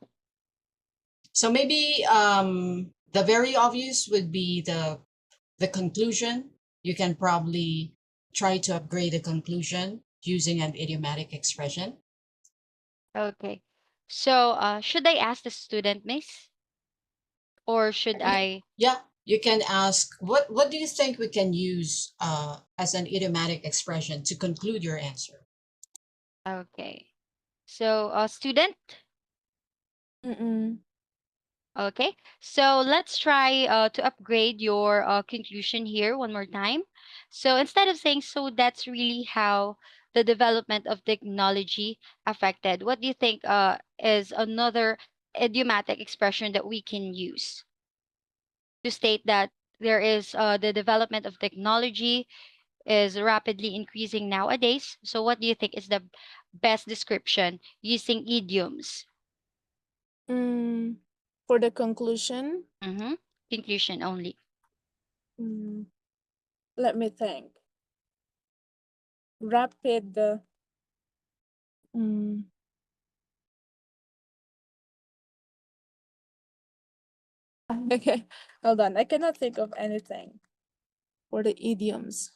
So maybe the very obvious would be the conclusion. You can probably try to upgrade the conclusion using an idiomatic expression. Okay. So, should I ask the student, miss, or should Yeah, I? yeah. You can ask what do you think we can use as an idiomatic expression to conclude your answer? Okay. So, student. Mm-mm. Okay. So let's try to upgrade your conclusion here one more time. So instead of saying, so that's really how the development of technology affected, what do you think is another idiomatic expression that we can use to state that there is the development of technology is rapidly increasing nowadays? So what do you think is the best description using idioms? Mm, for the conclusion, Mm-hmm. Conclusion only. mm, let me think. Rapid. Mm, okay, hold on. I cannot think of anything for the idioms.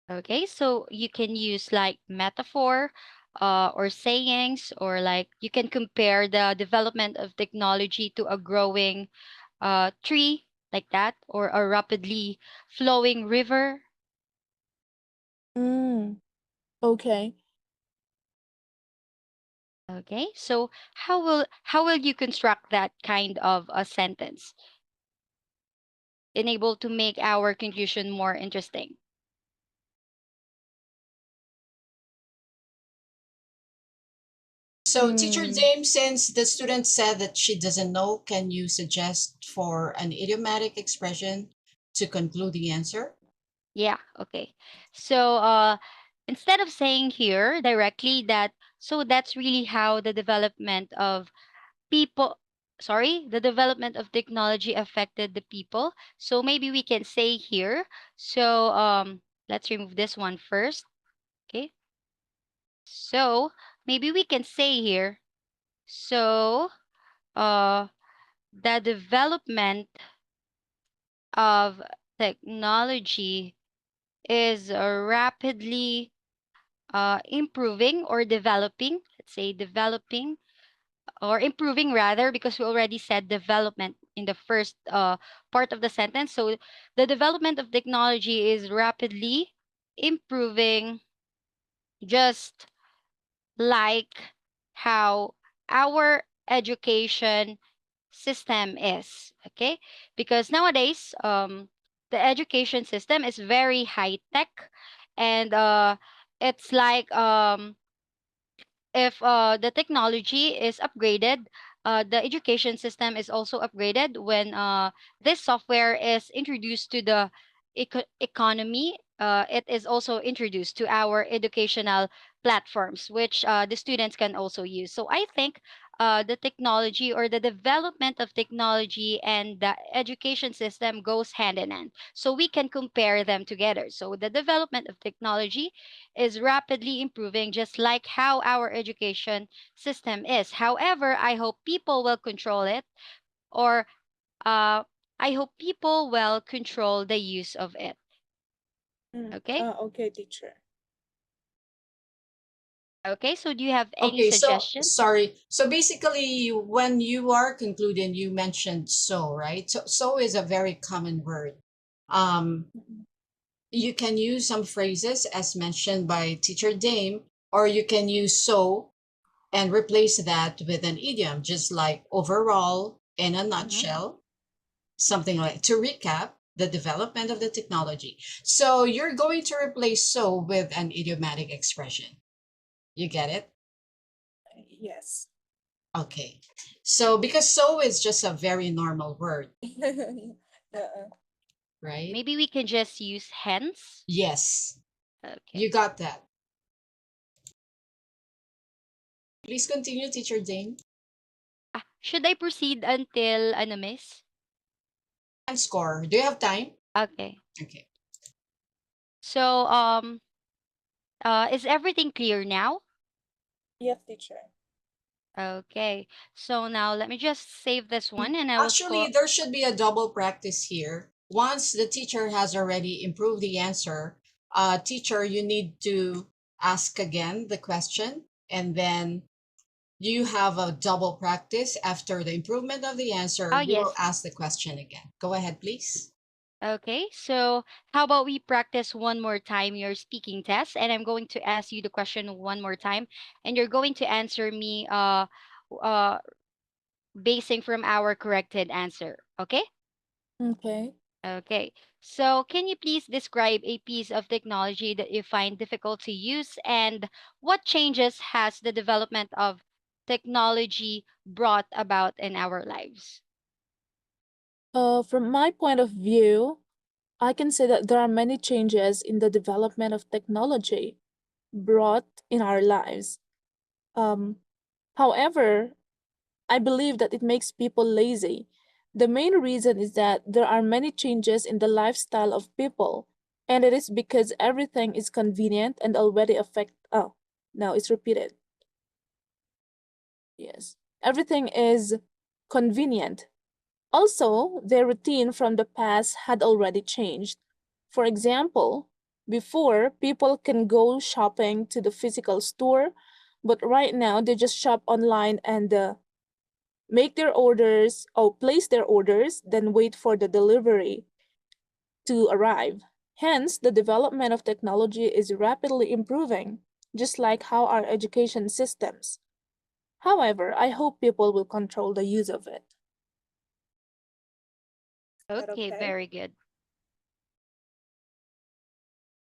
Okay, so you can use like metaphor or sayings, or like you can compare the development of technology to a growing tree. like that, or a rapidly flowing river. Okay. Okay, so how will you construct that kind of a sentence, enable to make our conclusion more interesting? So, Teacher Mm. James, since the student said that she doesn't know, can you suggest for an idiomatic expression to conclude the answer? Yeah, okay. So instead of saying here directly that, so that's really how the development of people, sorry, the development of technology affected the people. So maybe we can say here, so let's remove this one first. Okay. So maybe we can say here, so uh the development of technology is rapidly improving or developing. Let's say developing or improving rather, because we already said development in the first part of the sentence. So the development of technology is rapidly improving, just like how our education system is. Okay, because nowadays the education system is very high tech, and it's like if the technology is upgraded, the education system is also upgraded when this software is introduced to the economy. It is also introduced to our educational platforms, which the students can also use. So I think the technology or the development of technology and the education system goes hand in hand. So we can compare them together. So the development of technology is rapidly improving, just like how our education system is. However, I hope people will control it, or uh, I hope people will control the use of it. Okay? Okay, teacher. Okay, so do you have any Okay, so suggestions? sorry. So basically, when you are concluding, you mentioned so, right? So is a very common word. Um, Mm-mm. you can use some phrases as mentioned by Teacher Dame, or you can use so and replace that with an idiom, just like overall, in a Mhm. nutshell, something like to recap the development of the technology. So you're going to replace so with an idiomatic expression. You get it? Yes. Okay. So because so is just a very normal word, right? Maybe we can just use hence. Yes, you Okay. got that. Please continue, Teacher Dane. Should I proceed until ano, miss? And score. Do you have time? Okay. Okay. So is everything clear now? Yes, teacher. Okay. So now let me just save this one and I will Actually, score. there should be a double practice here. Once the teacher has already improved the answer, teacher, you need to ask again the question, and then you have a double practice. After the improvement of the answer, Oh, you will yes. ask the question again. Go ahead, please. Okay. So how about we practice one more time your speaking test, and I'm going to ask you the question one more time, and you're going to answer me uh basing from our corrected answer. Okay? Okay. Okay. So can you please describe a piece of technology that you find difficult to use, and what changes has the development of technology brought about in our lives? From my point of view, I can say that there are many changes in the development of technology brought in our lives. Um, However, I believe that it makes people lazy. The main reason is that there are many changes in the lifestyle of people, and it is because everything is convenient and already affect. Oh, no, it's repeated. Yes, everything is convenient. Also, their routine from the past had already changed. For example, before people can go shopping to the physical store, but right now they just shop online and make their orders or place their orders, then wait for the delivery to arrive. Hence, the development of technology is rapidly improving, just like how our education systems. However, I hope people will control the use of it. Is that Okay, okay? very good.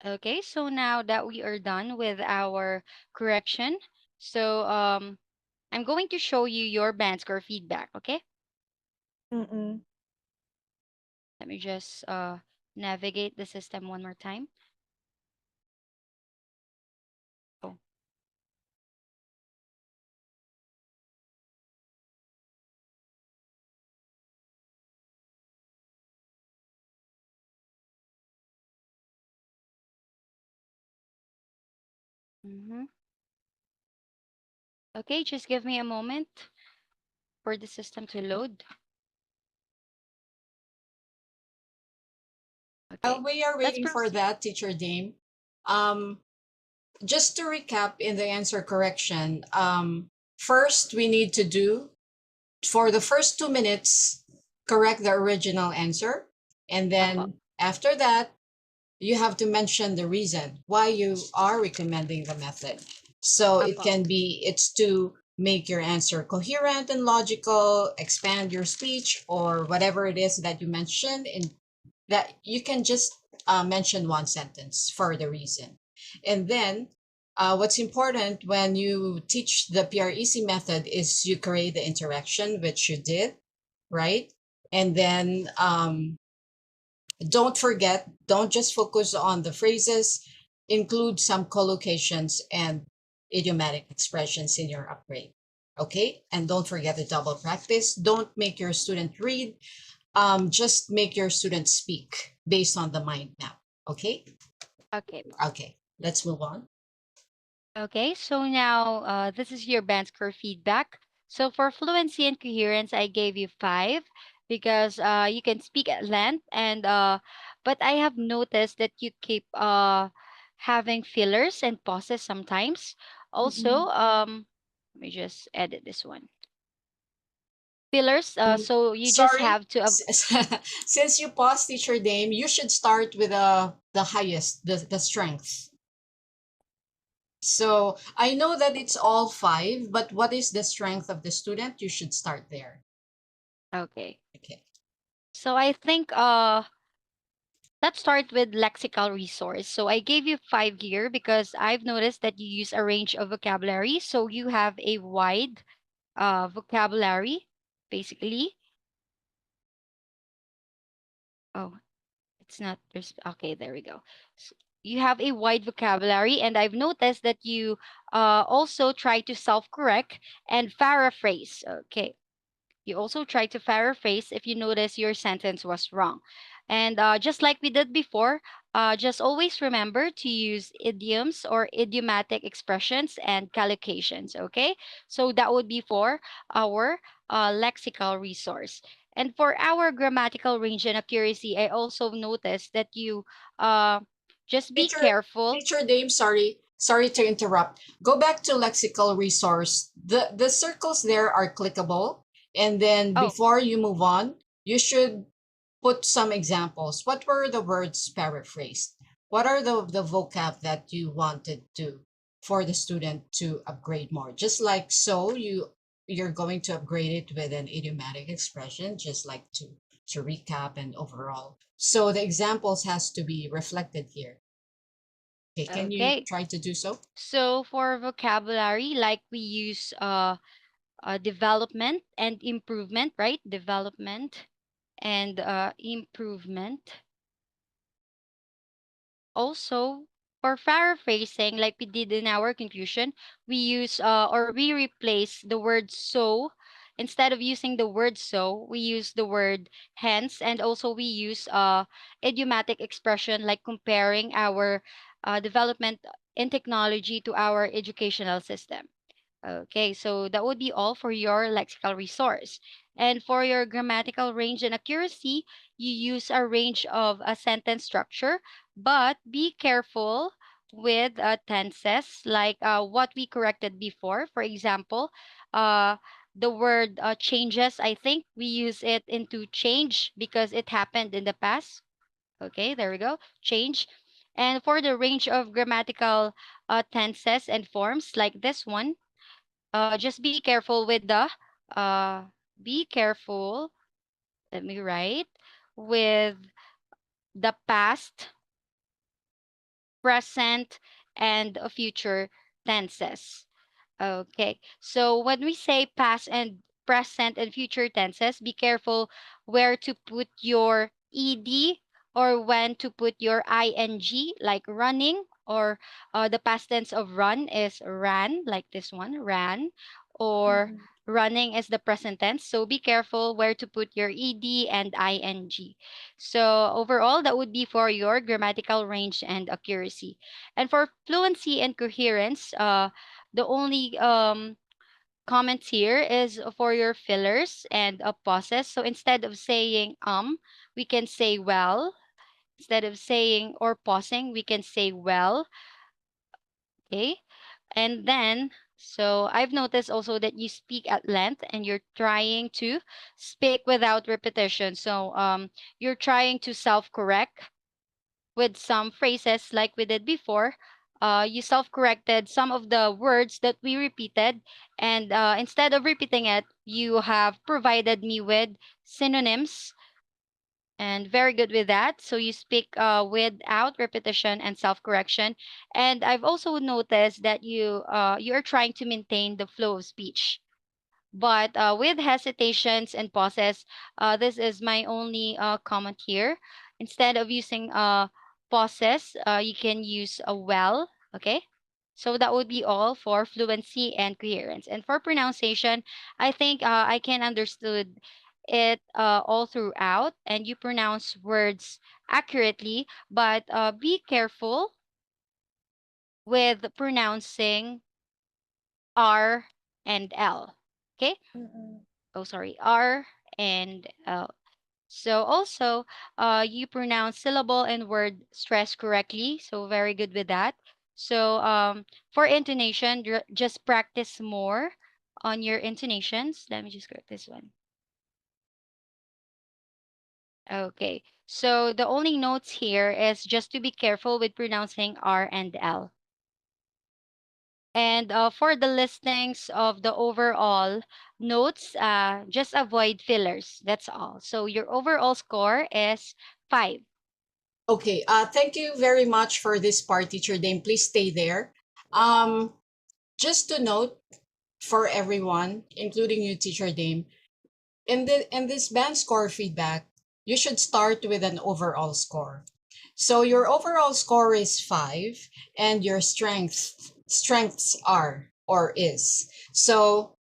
Okay, so now that we are done with our correction, so I'm going to show you your band score feedback, okay? Mm-mm. Let me just navigate the system one more time. Oh. Mm-hmm. Okay, just give me a moment for the system to load. While Okay, we are let's waiting for proceed. that, Teacher Dame, um, just to recap in the answer correction, first we need to do for the first 2 minutes, correct the original answer. And Apo, then after that, you have to mention the reason why you are recommending the method. So it apo. can be it's to make your answer coherent and logical, expand your speech, or whatever it is that you mentioned in that you can just mention one sentence for the reason. And then what's important when you teach the PREC method is you create the interaction, which you did, right? And then don't forget, don't just focus on the phrases, include some collocations and idiomatic expressions in your upgrade. Okay, and don't forget the double practice. Don't make your student read, just make your students speak based on the mind map. Okay. Okay. Okay, let's move on. Okay, so now this is your band score feedback. So for fluency and coherence, I gave you 5 because you can speak at length, and but I have noticed that you keep having fillers and pauses sometimes. Mm-mm. Also, let me just edit this one. Fillers. So you just Sorry, have to. since you paused, Teacher Dame, you should start with the highest, the strength. So I know that it's all 5, but what is the strength of the student? You should start there. Okay. Okay. So I think let's start with lexical resource. So I gave you 5 here because I've noticed that you use a range of vocabulary. So you have a wide vocabulary, basically. Oh, it's not, there's, okay, there we go. You have a wide vocabulary, and I've noticed that you also try to self correct and paraphrase. Okay. You also try to paraphrase if you notice your sentence was wrong. And just like we did before, just always remember to use idioms or idiomatic expressions and collocations, okay? So that would be for our lexical resource. And for our grammatical range and accuracy, I also noticed that you uh, just be Teacher, careful. Teacher Dame, sorry to interrupt. Go back to lexical resource. The circles there are clickable, and then Oh, before you move on, you should put some examples. What were the words paraphrased? What are the vocab that you wanted to for the student to upgrade more? Just like so, you're going to upgrade it with an idiomatic expression, just like to recap and overall. So the examples has to be reflected here. Okay, can you okay. try to do so? So for vocabulary, like we use development and improvement, right? Development and improvement. Also, for paraphrasing, like we did in our conclusion, we use or we replace the word so. Instead of using the word so, we use the word hence, and also we use idiomatic expression like comparing our development in technology to our educational system. Okay, so that would be all for your lexical resource. And for your grammatical range and accuracy, you use a range of a sentence structure, but be careful with tenses like what we corrected before. For example, uh, the word changes, I think we use it into change because it happened in the past. Okay, there we go. Change. And for the range of grammatical tenses and forms like this one, just be careful with the uh, be careful. Let me write with the past, present, and future tenses. Okay. So when we say past and present and future tenses, be careful where to put your ed or when to put your ing, like running, or the past tense of run is ran, like this one, ran, or Mm-mm. running is the present tense. So be careful where to put your ed and ing. So overall, that would be for your grammatical range and accuracy. And for fluency and coherence, the only comment here is for your fillers and pauses. So instead of saying we can say well. Instead of saying or pausing, we can say well. Okay. And then, so I've noticed also that you speak at length and you're trying to speak without repetition. So you're trying to self-correct with some phrases like we did before. You self corrected some of the words that we repeated, and instead of repeating it, you have provided me with synonyms, and very good with that. So you speak without repetition and self correction. And I've also noticed that you are trying to maintain the flow of speech, but with hesitations and pauses, this is my only comment here. Instead of using pauses, you can use a well. Okay. So that would be all for fluency and coherence. And for pronunciation, I think I can understood it all throughout, and you pronounce words accurately, but be careful with pronouncing R and L. Okay. Mm-mm. Oh, sorry, R and L. So also, you pronounce syllable and word stress correctly. So very good with that. So for intonation, just practice more on your intonations. Let me just correct this one. Okay. So the only notes here is just to be careful with pronouncing R and L. And for the listings of the overall notes, just avoid fillers. That's all. So your overall score is 5. Okay, thank you very much for this part, Teacher Dame. Please stay there. Um, just to note for everyone, including you, Teacher Dame, in this band score feedback, you should start with an overall score. So your overall score is 5, and your strengths are or is. So,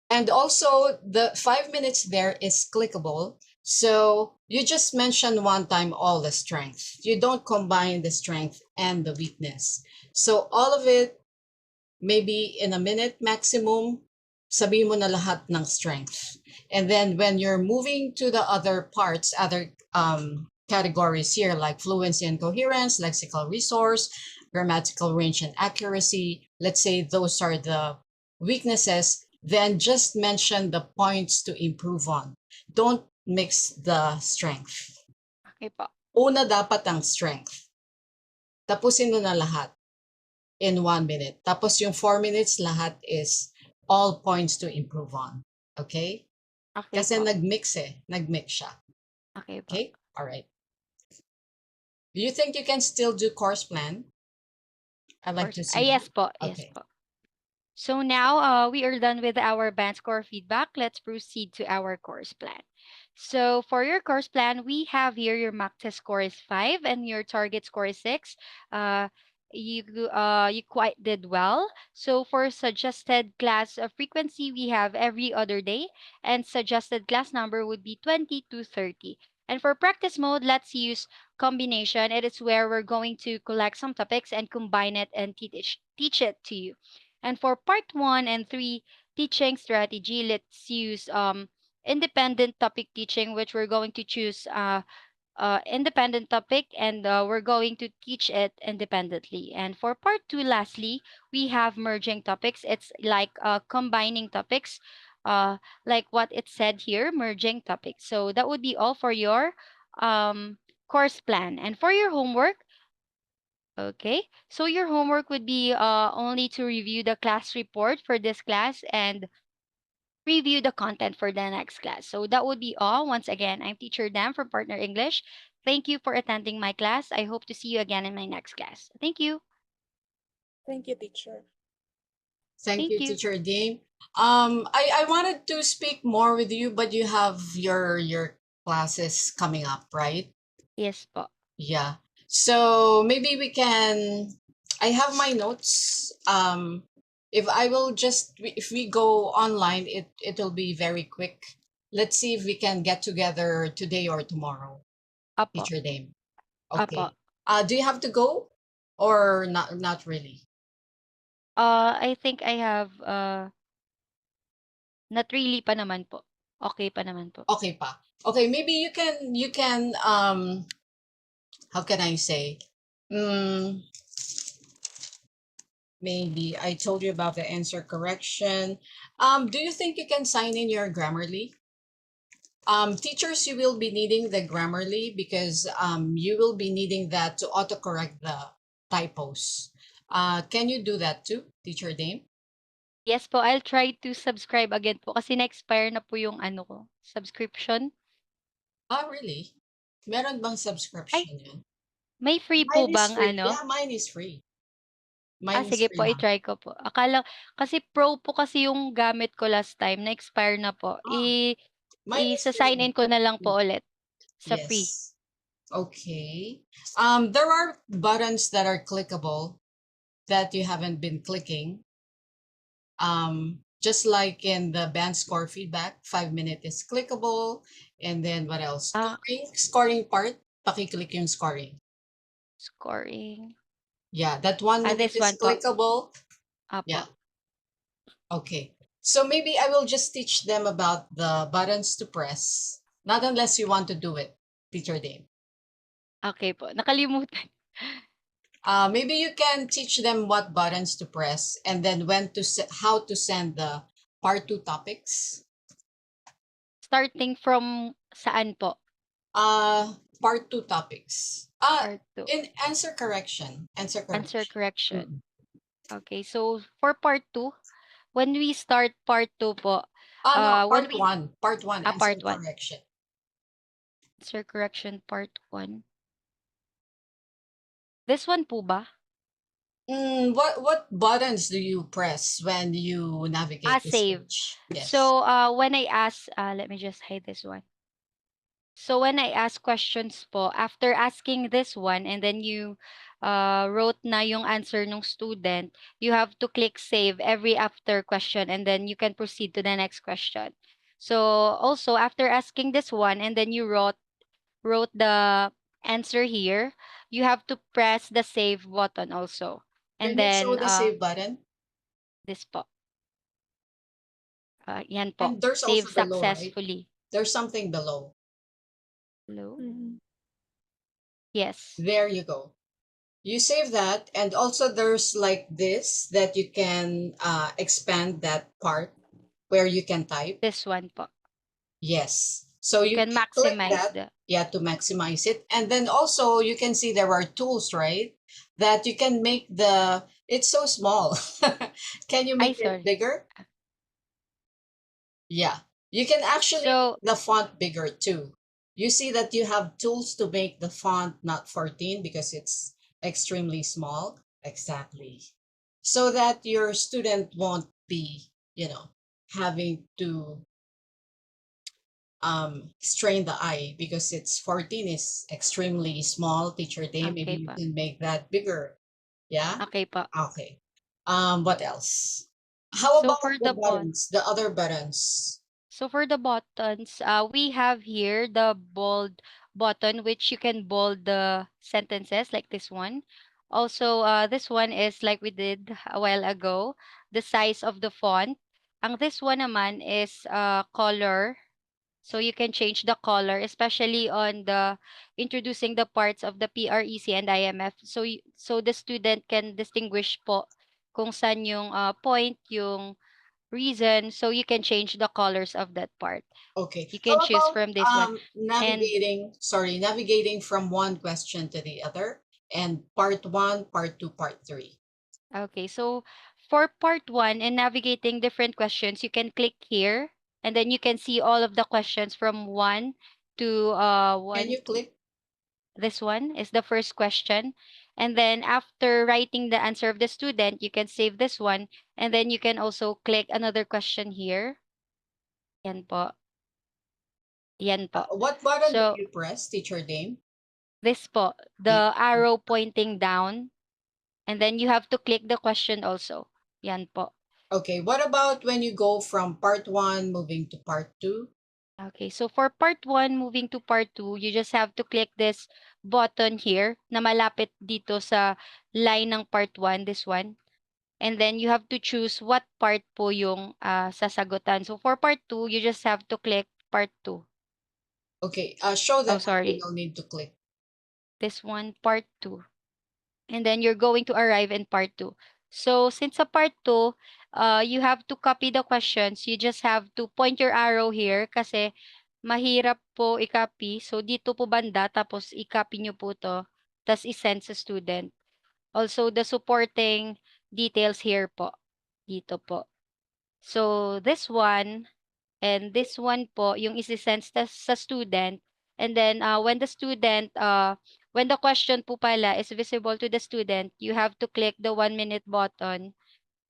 and also the 5 minutes there is clickable. So you just mention one time all the strength. You don't combine the strength and the weakness. So all of it, maybe in a minute maximum, sabihin mo na lahat ng strength. And then when you're moving to the other parts, other categories here, like fluency and coherence, lexical resource, grammatical range and accuracy, let's say those are the weaknesses, then just mention the points to improve on. Don't mix the strength. Okay po. Una dapat ang strength. Tapusin mo na lahat in 1 minute. Tapos yung 4 minutes, lahat is all points to improve on. Okay? Okay Kasi po. nag-mix siya. Okay po. Okay? All right. Do you think you can still do course plan? I'd like to see Yes that. po. Yes Okay. po. So now we are done with our band score feedback. Let's proceed to our course plan. So for your course plan, we have here your mock test score is 5 and your target score is 6. Uh, you quite did well. So for suggested class frequency, we have every other day, and suggested class number would be 20 to 30. And for practice mode, let's use combination. It is where we're going to collect some topics and combine it and teach it to you. And for part 1 and 3 teaching strategy, let's use independent topic teaching, which we're going to choose independent topic, and we're going to teach it independently. And for part 2, lastly, we have merging topics. It's like combining topics. like what it said here, merging topics. So that would be all for your um, course plan. And for your homework, okay, so your homework would be only to review the class report for this class and review the content for the next class. So that would be all. Once again, I'm Teacher Dan from Partner English. Thank you for attending my class. I hope to see you again in my next class. Thank you. Thank you, teacher. Thank Thank you, you. Teacher Dame. I wanted to speak more with you, but you have your classes coming up, right? Yes po. Yeah. So maybe we can. I have my notes. If I will just if we go online, it'll be very quick. Let's see if we can get together today or tomorrow, Apo. Teacher Dame. Apo. Okay. Do you have to go or not? Not really. I think I have not really pa naman po. Okay pa naman po. Okay, pa. Okay, maybe you can how can I say? Mm, maybe I told you about the answer correction. Do you think you can sign in your Grammarly? Teachers, you will be needing the Grammarly because you will be needing that to autocorrect the typos. Can you do that too, Teacher Dame? Yes po, I'll try to subscribe again po kasi na-expire na po yung ano ko, subscription. Ah, really? Meron bang Ay, subscription yan? may free po Mine is bang free. ano? Yeah, mine is free. Mine is Sige free po, now. i-try ko po. Akala kasi Pro po kasi yung gamit ko last time, na-expire na po. Ah, mine is free Isa-sign now. in ko na lang po ulit sa free. Yes. Okay. There are buttons that are clickable that you haven't been clicking. Just like in the band score feedback, 5 minute is clickable. And then what else? Ah, Scoring part, paki-click yung scoring. scoring. Yeah, that 1 minute This is one po. clickable. Apo. Yeah, okay. So maybe I will just teach them about the buttons to press. Not unless you want to do it, Teacher Dame. Okay po, nakalimutan. Maybe you can teach them what buttons to press and then how to send the part 2 topics. Starting from saan po? Part 2 topics. Part 2. In answer correction. Answer Answer correction. correction. Mm-mm. Okay, so for part 2, when we start part 2 po, No, when part we 1. Part 1, answer part 1. correction. Answer correction part 1. This one po ba? What buttons do you press when you navigate the Save. page? Yes. So when I ask, let me just hide this one. So when I ask questions po, after asking this one and then you wrote na yung answer ng student, you have to click save every after question and then you can proceed to the next question. So also after asking this one and then you wrote the answer here, you have to press the save button also. Can And you show then the save button? this po. Yan po. And there's Save also below, right? successfully. There's something below. Hello? Mhm. Yes. There you go. You save that, and also there's like this that you can expand that part where you can type. This one po. Yes. So You you can can click maximize that, the yeah, to maximize it. And then also you can see there are tools, right? That you can make it's so small. Can you make it sorry. bigger? Yeah. You can actually So, make the font bigger too. You see that you have tools to make the font not 14 because it's extremely small. Exactly. So that your student won't be, having to strain the eye because it's 14 is extremely small, Teacher Day. Maybe okay you pa. can make that bigger. Yeah? Okay pa. Okay. What else? How So about for the the buttons, the other buttons? so for the buttons, we have here the bold button which you can bold the sentences like this one. Also, this one is like we did a while ago, the size of the font. Ang this one naman is color. So you can change the color, especially on the introducing the parts of the PREC and IMF. So so the student can distinguish po kung saan yung point, yung reason, so you can change the colors of that part. Okay. You How can choose about from this one. And navigating from one question to the other, and part one, part two, part three. okay, so for part one and navigating different questions, you can click here, and then you can see all of the questions from one to Can one you to click? this one is the first question. And then after writing the answer of the student, you can save this one, and then you can also click another question here. Yan po. Yan po. What button do So you press, Teacher Dame? this po, The- the arrow pointing down, and then you have to click the question also. Yan po. Okay, what about when you go from part one moving to part two? Okay, so for part 1, moving to part 2, you just have to click this button here na malapit dito sa line ng part 1, this one. And then you have to choose what part po yung sasagutan. So for part 2, you just have to click part 2. Okay, show Oh, them what you sorry. don't need to click. This one, part 2. And then you're going to arrive in part 2. So since sa part 2, you have to copy the questions. You just have to point your arrow here kasi mahirap po i-copy. So dito po banda, tapos i-copy nyo po to, tapos i-send sa student. Also, the supporting details here po. Dito po. So this one, and this one po, yung isi-send sa student. And then when the question po pala is visible to the student, you have to click the 1 minute button.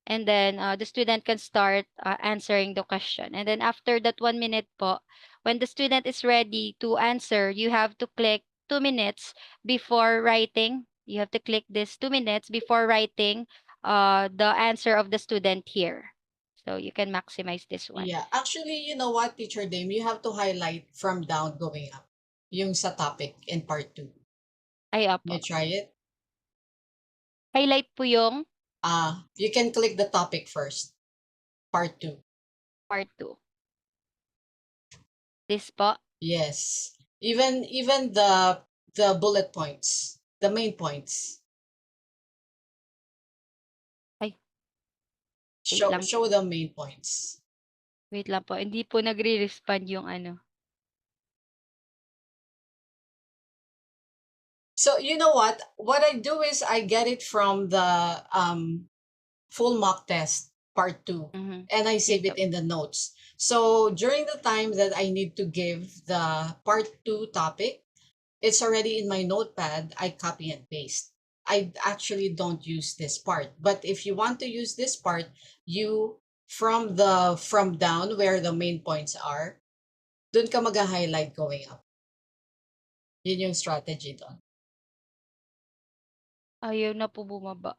And then the student can start answering the question. And then after that 1 minute po, when the student is ready to answer, you have to click 2 minutes before writing. You have to click this 2 minutes before writing the answer of the student here. So you can maximize this one. Yeah, actually, you know what, Teacher Dame, you have to highlight from down going up. Yung sa topic in part two. Ay, You opo. try it? Highlight po yung You can click the topic first. Part two. part 2. This po. Yes. Even the bullet points, the main points. Ay, wait Show lang show po. the main points. Wait lang po. Hindi po nagre-respond yung ano. So you know what I do is I get it from the full mock test part two, Mhm. and I save Dito. it in the notes. So during the time that I need to give the part two topic, it's already in my notepad. I copy and paste. I actually don't use this part. But if you want to use this part, you from down where the main points are, dun ka mag-highlight going up. Yun yung strategy doon. Ayaw na po bumaba.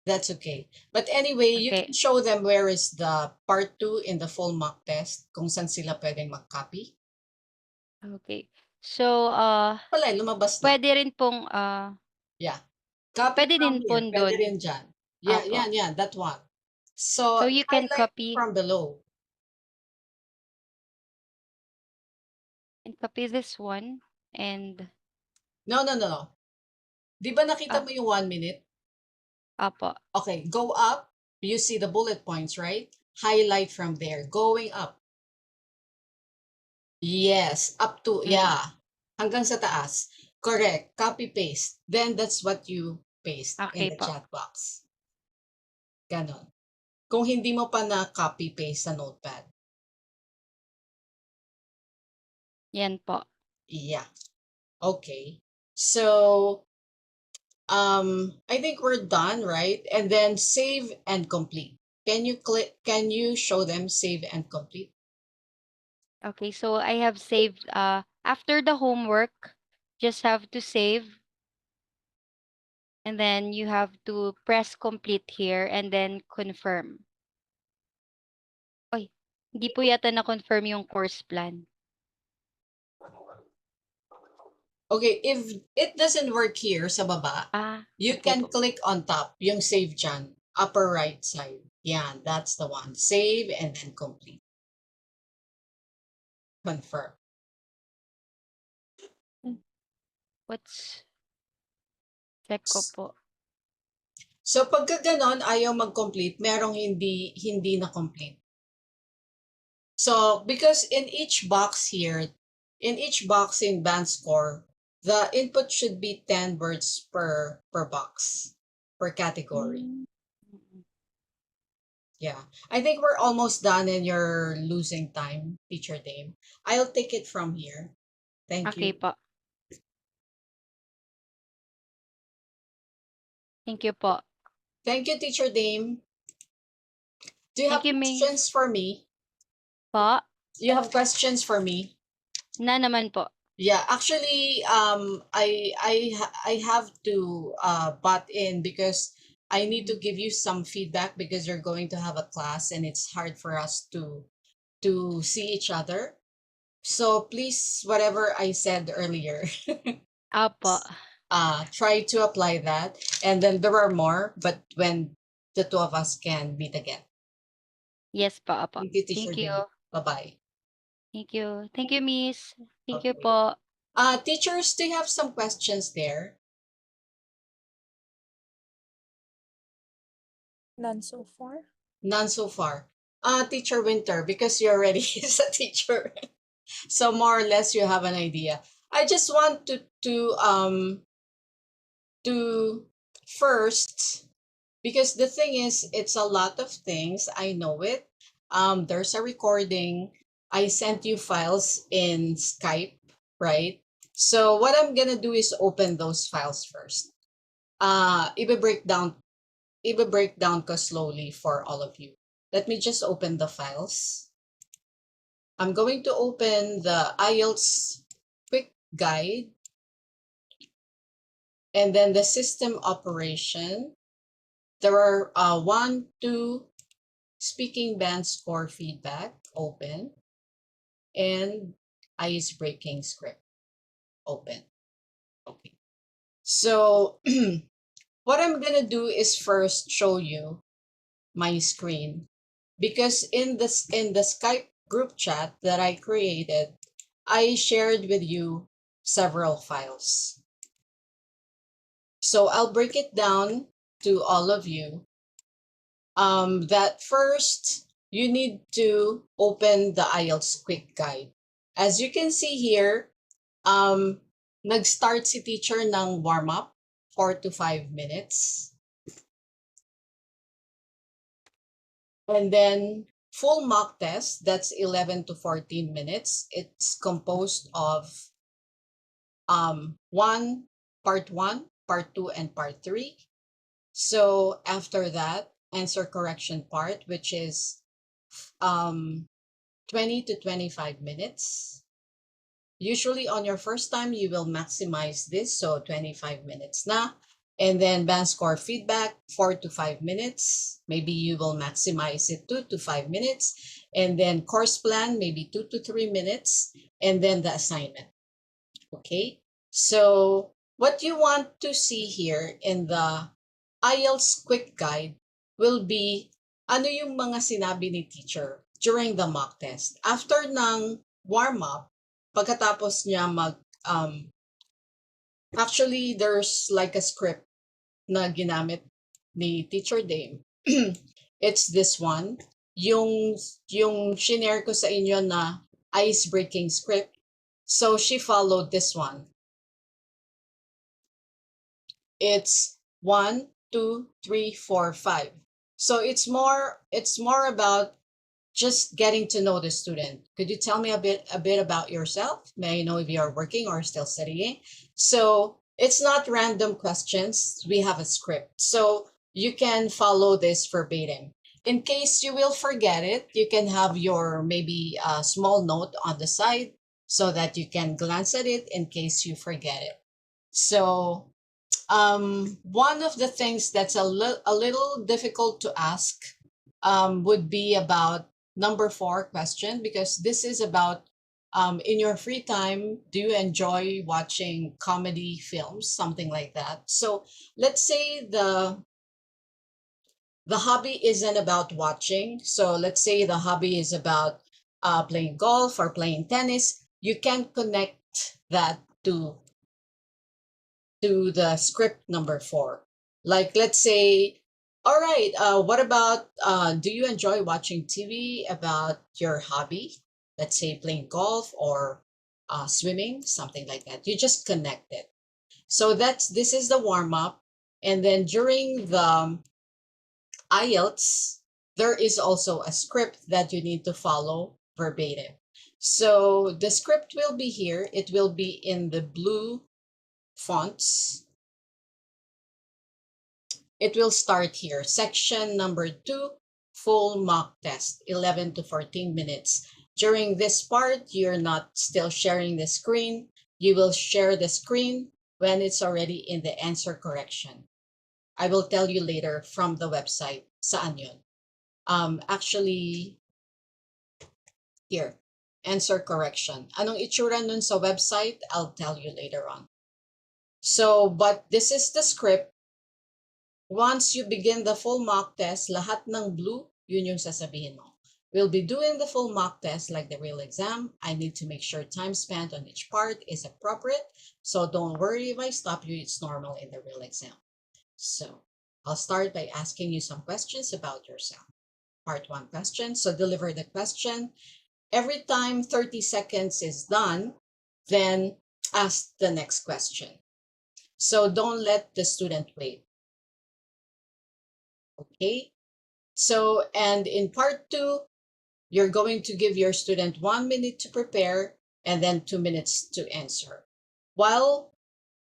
That's okay. But anyway, you Okay. can show them where is the part 2 in the full mock test, kung saan sila pwedeng mag-copy. Okay. So, Wala, lumabas na. pwede rin pong, Yeah. Copy pwede din from po here. Pwede doon. rin dyan. Yeah, Opo. yan, that one. So, So, you can highlight copy from below. this one. And, No. Di ba nakita ah, mo yung 1 minute? opo. Okay, go up. You see the bullet points, right? Highlight from there. Going up. Yes, up to, yeah. Hanggang sa taas. Correct. Copy paste. Then that's what you paste in Okay the po. chat box. Ganon. Kung hindi mo pa na copy paste sa notepad. Yan po. Yeah. Okay. So, I think we're done, right? And then save and complete. Can you show them save and complete? Okay, so I have saved, after the homework, just have to save. And then you have to press complete here and then confirm. Oy, hindi po yata na-confirm yung course plan. Okay, if it doesn't work here sa baba, you Okay can po. click on top, yung save dyan, upper right side. Yeah, that's the one. Save and then complete. Confirm. What's check ko po. So pagka ganon, ayaw mag-complete, merong hindi na-complete. So because in each box here, in each box in band score, the input should be 10 words per box, per category. Mm. Yeah. I think we're almost done and you're losing time, Teacher Dame. I'll take it from here. Thank Okay you. po. Thank you po. Thank you, Teacher Dame. Do you Thank have you, Miss. questions for me? Po? You have questions for me? Na naman po. Yeah, actually, I have to butt in because I need to give you some feedback because you're going to have a class and it's hard for us to see each other. So please, whatever I said earlier, Opo. try to apply that. And then there are more, but when the two of us can meet again. Yes po, opo. Thank you, Teacher Thank you. Dave. Bye-bye. Thank you. Thank you, Miss. Thank you Okay. po. Teachers, do you have some questions there? None so far. None so far. Teacher Winter, because you already is a teacher, so more or less you have an idea. I just want to first, because the thing is it's a lot of things. I know it. There's a recording. I sent you files in Skype, right? So what I'm gonna do is open those files first. Iba break down ko slowly for all of you. Let me just open the files. I'm going to open the IELTS quick guide and then the system operation. There are 1, 2 speaking band score feedback open and ice breaking script open. Okay. So what I'm gonna do is first show you my screen because in the Skype group chat that I created, I shared with you several files. So I'll break it down to all of you. That first, you need to open the IELTS quick guide. As you can see here, nag-start si teacher ng warm-up, 4 to 5 minutes. And then full mock test, that's 11 to 14 minutes. It's composed of part 1, part 2, and part 3. So after that, answer correction part, which is 20 to 25 minutes. Usually on your first time, you will maximize this, so 25 minutes na. And then band score feedback, 4 to 5 minutes. Maybe you will maximize it 2 to 5 minutes. And then course plan, maybe 2 to 3 minutes. And then the assignment. Okay? So what you want to see here in the IELTS quick guide will be ano yung mga sinabi ni teacher during the mock test. After ng warm-up, pagkatapos niya actually there's like a script na ginamit ni Teacher Dame. It's this one. Yung shinare ko sa inyo na ice-breaking script. So she followed this one. It's 1, 2, 3, 4, 5. So it's more about just getting to know the student. Could you tell me a bit about yourself? May I know if you are working or still studying? So it's not random questions. We have a script. So you can follow this verbatim. In case you will forget it, you can have your maybe a small note on the side so that you can glance at it in case you forget it. So one of the things that's a little difficult to ask would be about number 4 question, because this is about in your free time, do you enjoy watching comedy films, something like that. So let's say the hobby isn't about watching. So let's say the hobby is about playing golf or playing tennis. You can connect that to the script number 4. Like let's say All right. What about, do you enjoy watching TV about your hobby? Let's say playing golf or swimming, something like that. You just connect it. So this is the warm up. And then during the IELTS, there is also a script that you need to follow verbatim. So the script will be here. It will be in the blue fonts. It will start here. Section number 2, full mock test, 11 to 14 minutes. During this part, you're not still sharing the screen. You will share the screen when it's already in the answer correction. I will tell you later from the website, saan yun. Actually, here, answer correction. Anong itsura nun sa website? I'll tell you later on. So, but this is the script. Once you begin the full mock test, lahat ng blue, yun yung sasabihin mo. We'll be doing the full mock test like the real exam. I need to make sure time spent on each part is appropriate. So don't worry if I stop you, it's normal in the real exam. So I'll start by asking you some questions about yourself. Part 1 question. So deliver the question. Every time 30 seconds is done, then ask the next question. So don't let the student wait. Okay, so and in part 2, you're going to give your student 1 minute to prepare and then 2 minutes to answer. While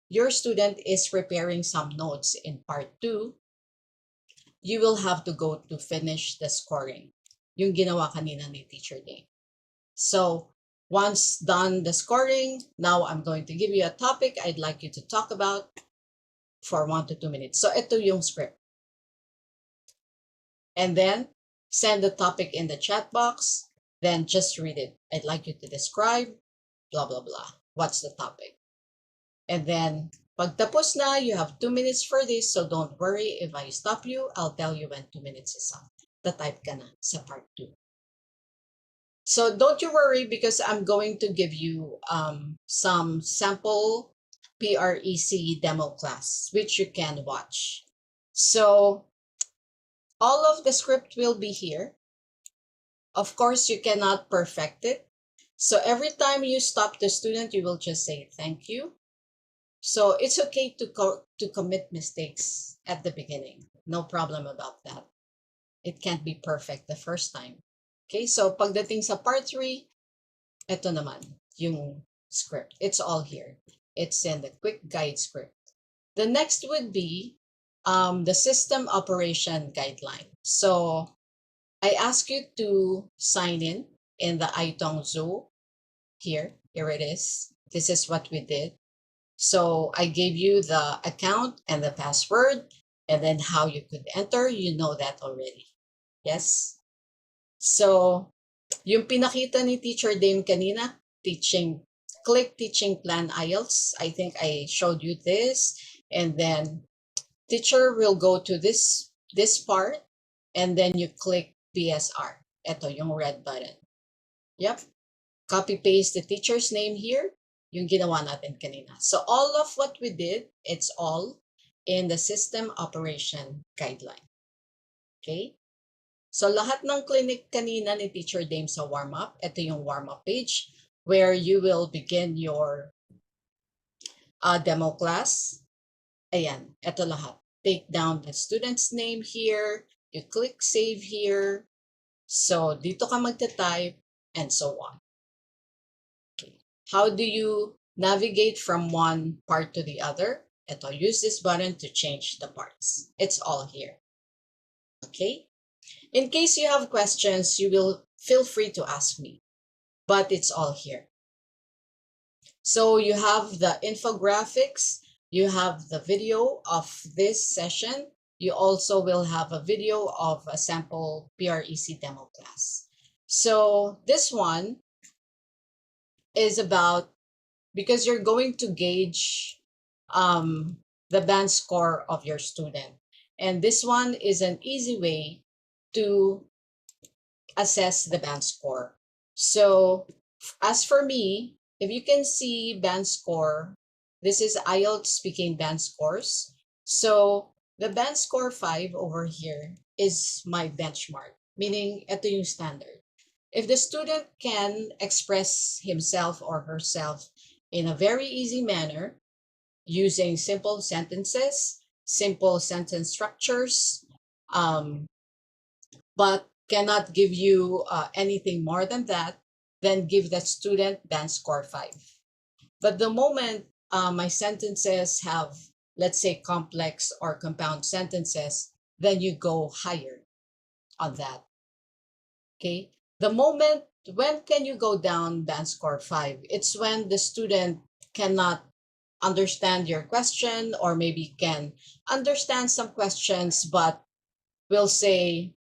your student is preparing some notes in part 2, you will have to go to finish the scoring. Yung ginawa kanina ni Teacher Dane. So once done the scoring, now I'm going to give you a topic I'd like you to talk about for 1 to 2 minutes. So ito yung script. And then send the topic in the chat box, then just read it. I'd like you to describe, blah, blah, blah. What's the topic? And then, pag tapos na, you have 2 minutes for this, so don't worry if I stop you. I'll tell you when 2 minutes is up. Tatype ka na sa part 2. So don't you worry because I'm going to give you some sample PREC demo class, which you can watch. So all of the script will be here. Of course, you cannot perfect it. So every time you stop the student, you will just say thank you. So it's okay to commit mistakes at the beginning. No problem about that. It can't be perfect the first time. Okay, so pagdating sa part 3, ito naman, yung script. It's all here. It's in the quick guide script. The next would be the system operation guideline. So I ask you to sign in the iTong Zoo. Here it is. This is what we did. So I gave you the account and the password and then how you could enter. You know that already. Yes? So yung pinakita ni Teacher Dame kanina, click teaching plan IELTS. I think I showed you this. And then teacher will go to this part and then you click PSR. Ito yung red button. Yep. Copy paste the teacher's name here. Yung ginawa natin kanina. So all of what we did, it's all in the system operation guideline. Okay? So lahat ng clinic kanina ni Teacher Dame sa warm-up, ito yung warm-up page where you will begin your demo class. Ayan, ito lahat. Take down the student's name here. You click save here. So dito ka magta-type and so on. Okay. How do you navigate from one part to the other? Ito, use this button to change the parts. It's all here. Okay. In case you have questions, you will feel free to ask me, but it's all here. So you have the infographics, you have the video of this session. You also will have a video of a sample PREC demo class. So this one is about, because you're going to gauge the band score of your student. And this one is an easy way to assess the band score. So as for me, if you can see band score, this is IELTS speaking band scores. So The band score 5 over here is my benchmark, meaning ito yung standard. If the student can express himself or herself in a very easy manner using simple sentences, simple sentence structures, but cannot give you anything more than that, then give that student band score 5. But the moment my sentences have, let's say, complex or compound sentences, then you go higher on that. Okay. The moment, when can you go down band score 5? It's when the student cannot understand your question, or maybe can understand some questions, but will say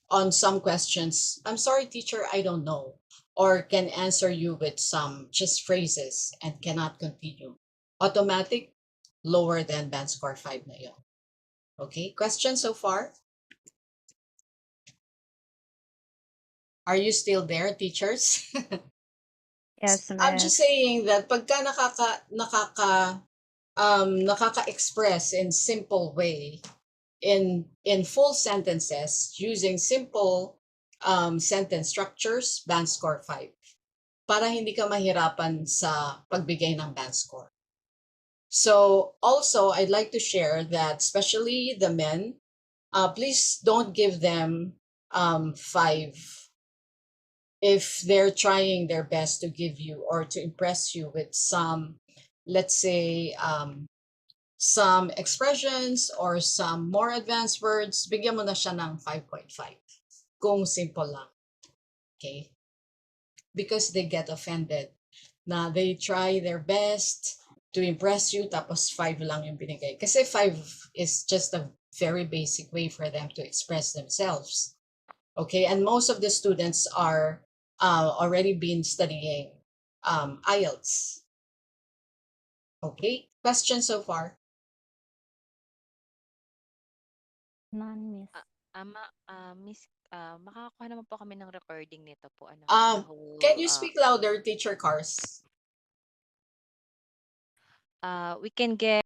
on some questions, I'm sorry, teacher, I don't know, or can answer you with some just phrases and cannot continue. Automatic, lower than band score 5 na yun. Okay, question so far? Are you still there, teachers? Yes, I'm just miss. saying that pagka nakaka-express in simple way, in full sentences using simple sentence structures, band score 5. Para hindi ka mahirapan sa pagbigay ng band score. So also, I'd like to share that especially the men, please don't give them 5 if they're trying their best to give you or to impress you with some, let's say, some expressions or some more advanced words. Bigyan mo na siya ng 5.5 kung simple lang. Okay? Because they get offended na they try their best to impress you, tapos 5 lang yung binigay. Kasi 5 is just a very basic way for them to express themselves. Okay, and most of the students are already been studying IELTS. Okay, questions so far? None, miss. Miss, makakakuha naman po kami ng recording nito po, ano, the Can whole, you speak louder, Teacher Cars? we can get